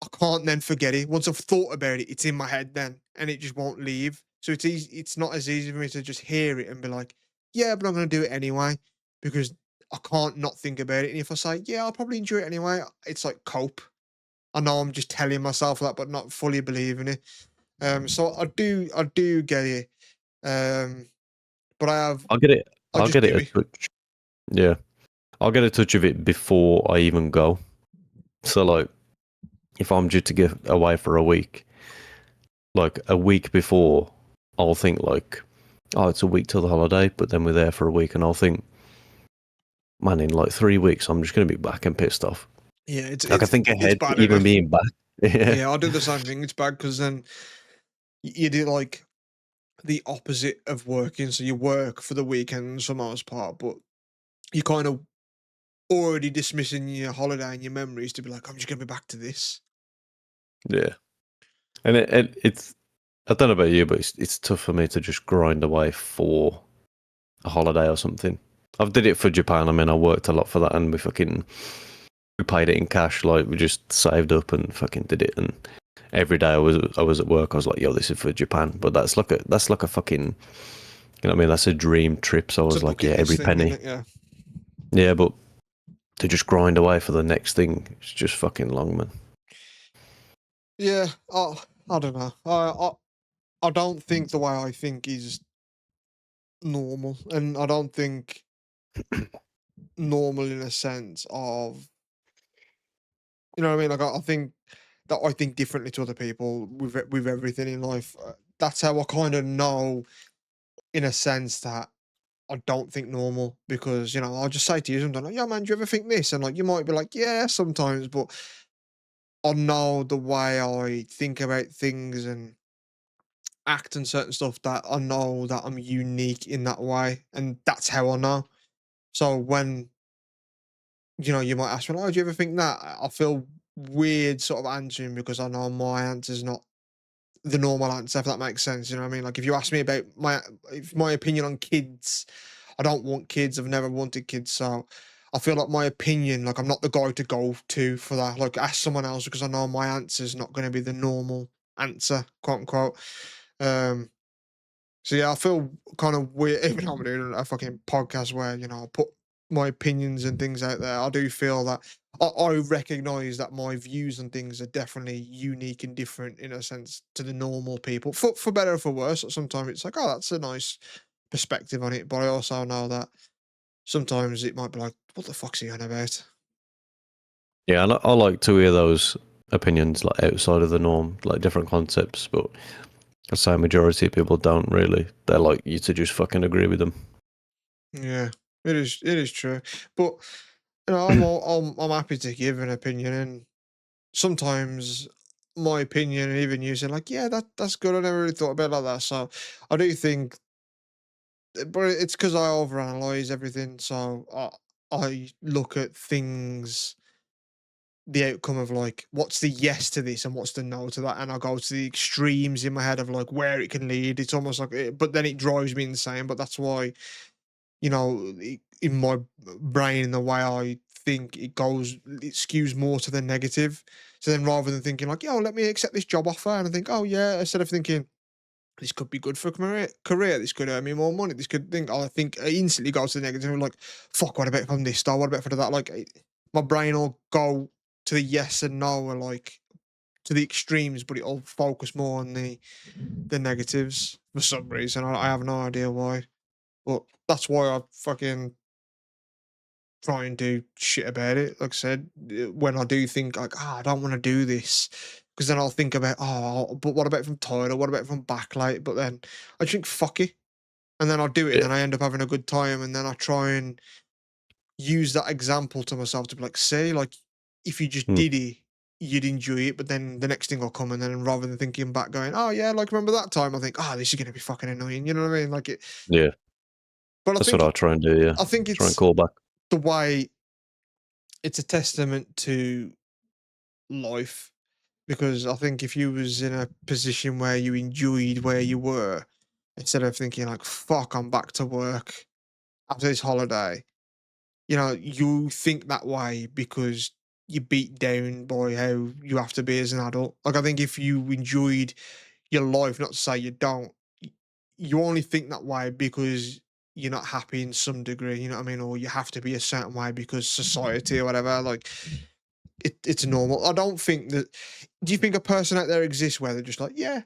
I can't then forget it. Once I've thought about it, it's in my head then, and it just won't leave. So it's easy. It's not as easy for me to just hear it and be like, yeah, but I'm going to do it anyway because I can't not think about it. And if I say, yeah, I'll probably enjoy it anyway, it's like cope. I know I'm just telling myself that, but not fully believing it. So I do get it. Um, but I'll get it. I I'll just get it do a it. touch. Yeah, I'll get a touch of it before I even go. So like, if I'm due to get away for a week, like a week before, I'll think like, oh, it's a week till the holiday, but then we're there for a week, and I'll think, man, in like 3 weeks, I'm just gonna be back and pissed off. Yeah, Like I think it's ahead to bad, isn't even it? being back. Yeah, Yeah, I do the same thing. It's bad because then you do like the opposite of working. So you work for the weekend for the most part, but you kind of already dismissing your holiday and your memories to be like, I'm just gonna be back to this. yeah, and it's. I don't know about you, but it's tough for me to just grind away for a holiday or something. I've did it for Japan. I mean, I worked a lot for that, and we paid it in cash. Like we just saved up and fucking did it. And every day I was at work, I was like, "Yo, this is for Japan." But that's like a fucking, you know what I mean? That's a dream trip. So I It's a was like, bucket yeah, list every thing, isn't penny. it? Yeah. Yeah, but to just grind away for the next thing, it's just fucking long, man. Yeah. I don't know. I don't think the way I think is normal, and I don't think normal in a sense of, you know what I mean. Like I think that I think differently to other people with everything in life. That's how I kind of know, in a sense, that I don't think normal because I'll just say to you sometimes, like, "Yeah, man, do you ever think this?" And like you might be like, "Yeah, sometimes," but I know the way I think about things and act and certain stuff that I know that I'm unique in that way, and that's how I know. So when you might ask me, "Oh, do you ever think that?" I feel weird sort of answering because I know my answer's not the normal answer, if that makes sense. You know what I mean? Like if you ask me about my opinion on kids, I don't want kids. I've never wanted kids, so I feel like my opinion, like I'm not the guy to go to for that. Like ask someone else because I know my answer's not going to be the normal answer, quote unquote. Um, so yeah, I feel kind of weird, even though I'm doing a fucking podcast where I put my opinions and things out there. I do feel that I recognize that my views and things are definitely unique and different in a sense to the normal people, for better or for worse. Sometimes it's like, oh, that's a nice perspective on it, but I also know that sometimes it might be like, what the fuck's he on about? Yeah, I like to hear those opinions like outside of the norm, like different concepts, but I'd say a majority of people don't really. They're like you to just fucking agree with them. Yeah, it is true, but I'm happy to give an opinion, and sometimes my opinion, and even you saying like, yeah, that's good. I never really thought about it like that. So I do think, but it's because I overanalyze everything. So I look at things, the outcome of like, what's the yes to this and what's the no to that, and I go to the extremes in my head of like where it can lead. It's almost like, but then it drives me insane. But that's why in my brain, the way I think it skews more to the negative. So then rather than thinking like, yo, let me accept this job offer, and I think, oh yeah, instead of thinking this could be good for a career, this could earn me more money, this could think, I think I instantly go to the negative. I'm like, fuck, what about if I'm this star? What about if I do that? Like my brain will go to the yes and no, or like to the extremes, but it'll focus more on the negatives for some reason. I have no idea why. But that's why I fucking try and do shit about it. Like I said, when I do think like, I don't want to do this, because then I'll think about, oh, but what about if I'm tired, or what about if I'm back late? But then I just think, fuck it, and then I'll do it, and Yeah. then I end up having a good time, and then I try and use that example to myself to be like, say, like, if you just Mm. did it, you'd enjoy it, but then the next thing will come, and then rather than thinking back, going, oh yeah, like remember that time, I think, this is gonna be fucking annoying. You know what I mean? Like it, Yeah. but I That's what think I try and do, yeah. I think Try and it's call back. the way it's a testament to life because I think if you was in a position where you enjoyed where you were, instead of thinking like, "Fuck, I'm back to work after this holiday," you think that way because you're beat down by how you have to be as an adult. Like, I think if you enjoyed your life, not to say you don't, you only think that way because you're not happy in some degree, you know what I mean? Or you have to be a certain way because society or whatever. Like, it's normal. I don't think that. Do you think a person out there exists where they're just like, yeah,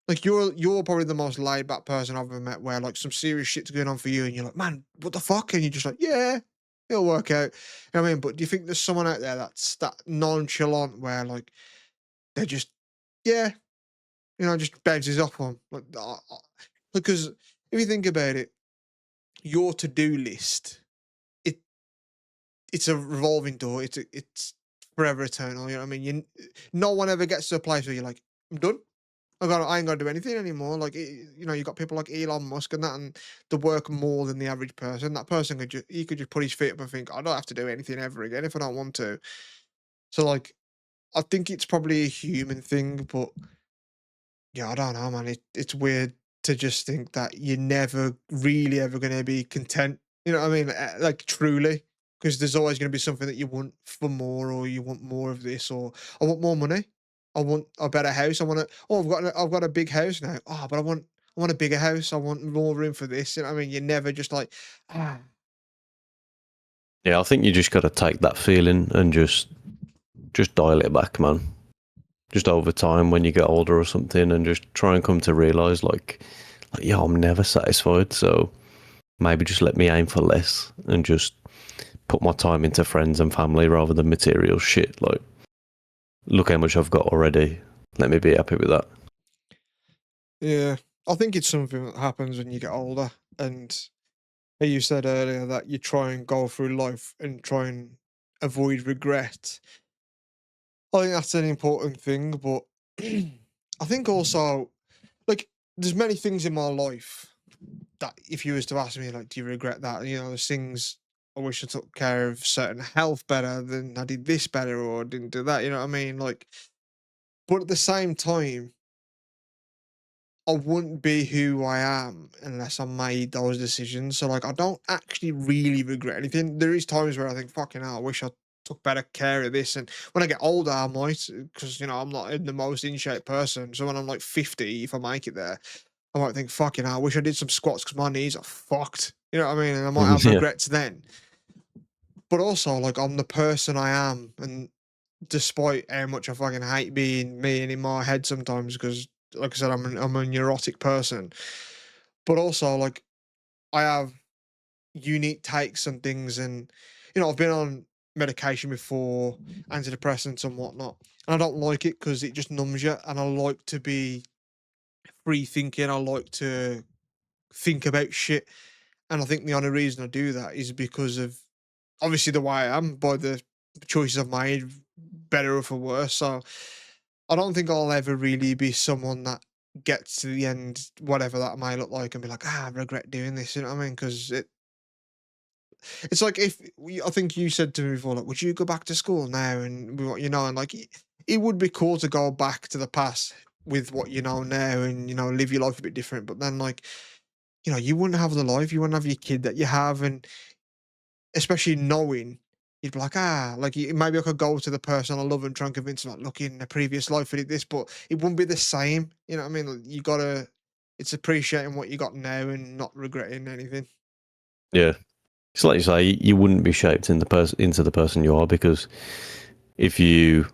like you're probably the most laid back person I've ever met, where like some serious shit's going on for you, and you're like, man, what the fuck? And you're just like, yeah, it'll work out. You know what I mean? But do you think there's someone out there that's that nonchalant where like they're just, yeah, just bounces off them? Like, because if you think about it, your to do list, it it's a revolving door. It's forever eternal. You know what I mean? No one ever gets to a place where you're like, I'm done. I ain't got to do anything anymore. Like, you got people like Elon Musk and that, and they work more than the average person. That person he could just put his feet up and think, I don't have to do anything ever again if I don't want to. So, like, I think it's probably a human thing, but yeah, I don't know, man. It's weird to just think that you're never really ever going to be content. You know what I mean? Like, truly, because there's always going to be something that you want for more, or you want more of this, or I want more money. I want a better house. I want to. Oh, I've got a big house now. Oh, but I want a bigger house. I want more room for this. You know what I mean? You're never just like, ah, Yeah, I think you just got to take that feeling and just dial it back, man. Just over time when you get older or something, and just try and come to realize, like yeah, I'm never satisfied. So maybe just let me aim for less and just put my time into friends and family rather than material shit. Like, look how much I've got already. Let me be happy with that. yeah. I think it's something that happens when you get older, and you said earlier that you try and go through life and try and avoid regret. I think that's an important thing, but I think also, like, there's many things in my life that if you was to ask me, like, do you regret that? There's things I wish I took care of certain health better, than I did this better, or didn't do that. You know what I mean? Like, but at the same time, I wouldn't be who I am unless I made those decisions. So, like, I don't actually really regret anything. There is times where I think, fucking hell, I wish I took better care of this. And when I get older, I might, because I'm not in the most in shape person. So when I'm like 50, if I make it there, I might think, fucking hell, I wish I did some squats because my knees are fucked. You know what I mean? And I might have Yeah. regrets then. But also, like, I'm the person I am, and despite how much I fucking hate being me and in my head sometimes, because like I said, I'm a neurotic person. But also, like, I have unique takes on things, and I've been on medication before, antidepressants and whatnot, and I don't like it because it just numbs you. And I like to be free thinking. I like to think about shit, and I think the only reason I do that is because of obviously the way I am, by the choices I've made, better or for worse. So I don't think I'll ever really be someone that gets to the end, whatever that may look like, and be like, I regret doing this. You know what I mean? Because it's like, if I think you said to me before, like, would you go back to school now and with what you know? And like, it would be cool to go back to the past with what you know now, and live your life a bit different. But then, like, you wouldn't have the life, you wouldn't have your kid that you have, and especially knowing, you'd be like, like, maybe I could go to the person I love and try and convince them, like, look, in a previous life I did this, but it wouldn't be the same. You know what I mean? Like, you gotta, it's appreciating what you got now and not regretting anything. Yeah. It's like you say, you wouldn't be shaped into the person you are, because if you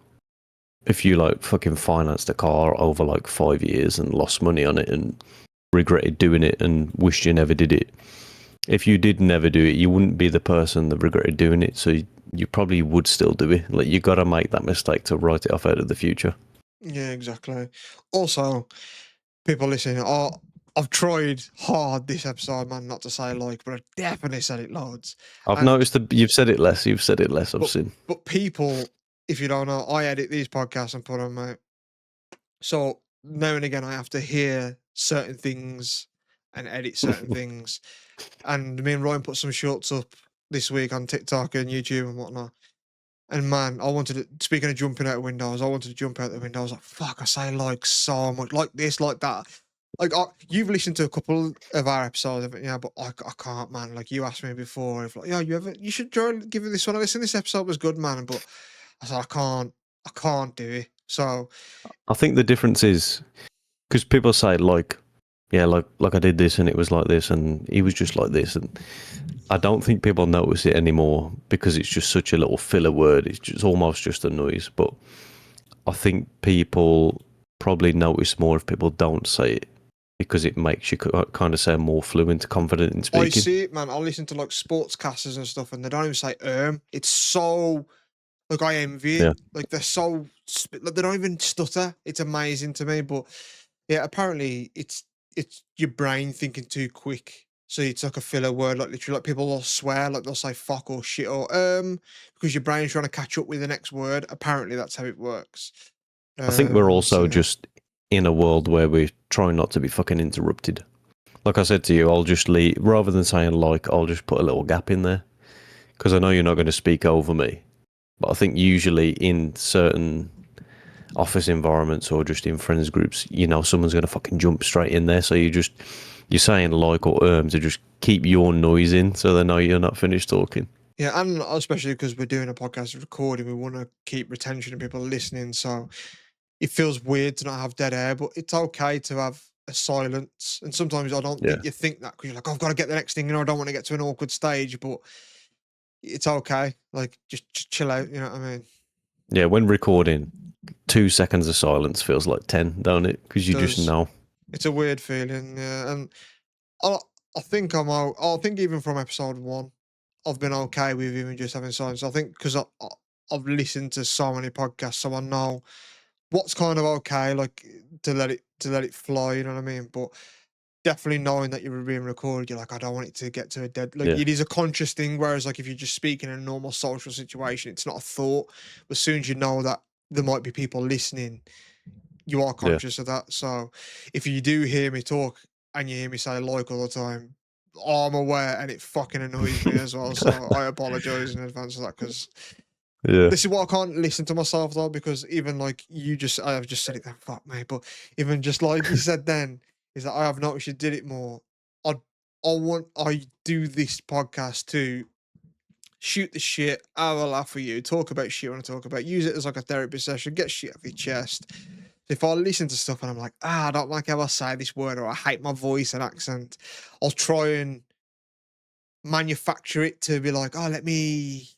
like fucking financed a car over like 5 years and lost money on it and regretted doing it and wished you never did it, if you did never do it, you wouldn't be the person that regretted doing it. So you probably would still do it. Like, you got to make that mistake to write it off out of the future. Yeah, exactly. Also, people listening, I've tried hard this episode, man, not to say like, but I definitely said it loads. I've And noticed that you've said it less. You've said it less. I've but seen. but people, if you don't know, I edit these podcasts and put them out. So now and again, I have to hear certain things and edit certain things. And me and Ryan put some shorts up this week on TikTok and YouTube and whatnot. And man, I wanted to. Speaking of jumping out of windows, I wanted to jump out the window. I was like, "Fuck!" I say like so much, like this, like that. Like you've listened to a couple of our episodes, haven't you? But I can't, man. Like you asked me before, if like, you should try and give it this one a listen. This episode was good, man. But I said I can't do it. So I think the difference is because people say like, yeah, like I did this and it was like this and he was just like this, and I don't think people notice it anymore because it's just such a little filler word. It's just almost just a noise. But I think people probably notice more if people don't say it because it makes you kind of sound more fluent, confident in I speaking. see it, man. I listen to like sportscasters and stuff, and they don't even say It's so like I envy Yeah. it. Like they're so like they don't even stutter. It's amazing to me. But yeah, apparently it's your brain thinking too quick. So it's like a filler word, like literally like people will swear, like they'll say fuck or shit or because your brain's trying to catch up with the next word. Apparently that's how it works. I think we're So also yeah. just in a world where we're trying not to be fucking interrupted. Like I said to you, I'll just leave, rather than saying like, I'll just put a little gap in there because I know you're not going to speak over me. But I think usually in certain office environments or just in friends groups, you know, someone's going to fucking jump straight in there. So you're saying like or to just keep your noise in so they know you're not finished talking. Yeah, and especially because we're doing a podcast recording, we want to keep retention of people listening. So it feels weird to not have dead air, but it's okay to have a silence. And sometimes I don't Yeah. think you think that because you're like, I've got to get the next thing, I don't want to get to an awkward stage, but it's okay. Like just chill out, you know what I mean? Yeah, when recording, 2 seconds of silence feels like 10, don't it? Because you just Does know. it's a weird feeling, yeah. And I I think I'm out. I think even from episode one, I've been okay with even just having silence. I think because I've listened to so many podcasts, so I know what's kind of okay, like to let it fly. You know what I mean? But definitely knowing that you're being recorded, you're like, I don't want it to get to a dead. Like Yeah. it is a conscious thing. Whereas like if you're just speaking in a normal social situation, it's not a thought. But as soon as you know that there might be people listening, you are Yeah. conscious of that. So if you do hear me talk and you hear me say like all the time, I'm aware and it fucking annoys me as well. So I apologize in advance for that because Yeah. this is why I can't listen to myself though, because even like I have just said it then, fuck me. But even just like you said then, is that I have noticed you did it more. I I do this podcast to shoot the shit, have a laugh with you, talk about shit I want to talk about, use it as like a therapy session, get shit off your chest. If I listen to stuff and I'm like, I don't like how I say this word or I hate my voice and accent, I'll try and manufacture it to be like, oh, let me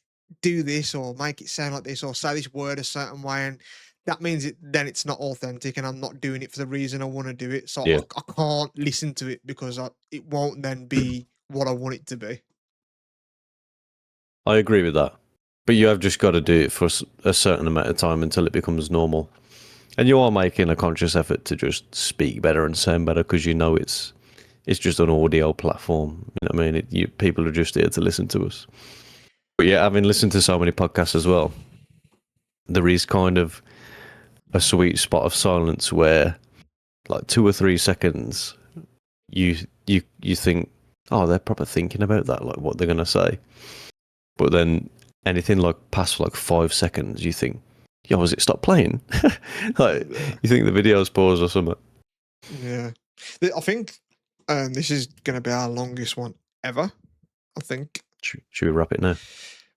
do this or make it sound like this or say this word a certain way. And that means then it's not authentic and I'm not doing it for the reason I want to do it. So Yeah. I can't listen to it because it won't then be what I want it to be. I agree with that. But you have just got to do it for a certain amount of time until it becomes normal. And you are making a conscious effort to just speak better and sound better because you know it's just an audio platform. You know what I mean? People are just here to listen to us. But yeah, having listened to so many podcasts as well, there is kind of a sweet spot of silence where, like 2 or 3 seconds, you think, oh, they're probably thinking about that, like what they're gonna say. But then anything like past like 5 seconds, you think, yo, has it stopped playing? Like you think the video's paused or something. Yeah. I think this is going to be our longest one ever. I think. Should we wrap it now?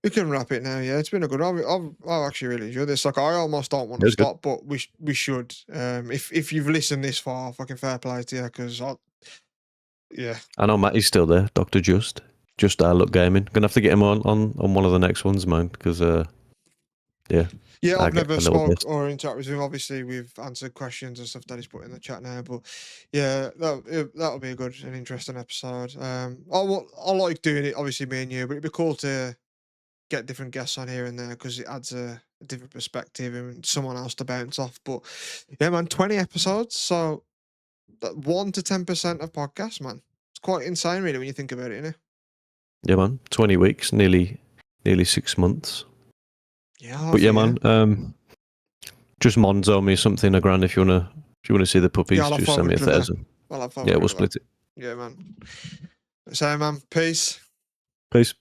We can wrap it now. Yeah, it's been a good. I've actually really enjoyed this. Like, I almost don't want It to was good. stop, but we should. If you've listened this far, fucking fair play to you, because yeah. I know Matty's still there, Dr. Just Look Gaming. Gonna have to get him on one of the next ones, man, because yeah. Yeah, I I've get never a little spoke bit. or interacted with him. Obviously, we've answered questions and stuff that he's put in the chat now. But yeah, that'll be a good and interesting episode. I like doing it. Obviously, me and you, but it'd be cool to get different guests on here and there because it adds a different perspective and someone else to bounce off. But yeah, man, 20 episodes, so 1 to 10% of podcasts, man. It's quite insane, really, when you think about it, innit? Yeah, man. 20 weeks, nearly 6 months. Yeah, But yeah, man. Just Monzo me something $1,000 if you wanna see the puppies. Yeah, I'll have Just send me 500 there. 1,000. I'll have Yeah, 500 we'll of that. split it. Yeah, man. So, man, peace. Peace.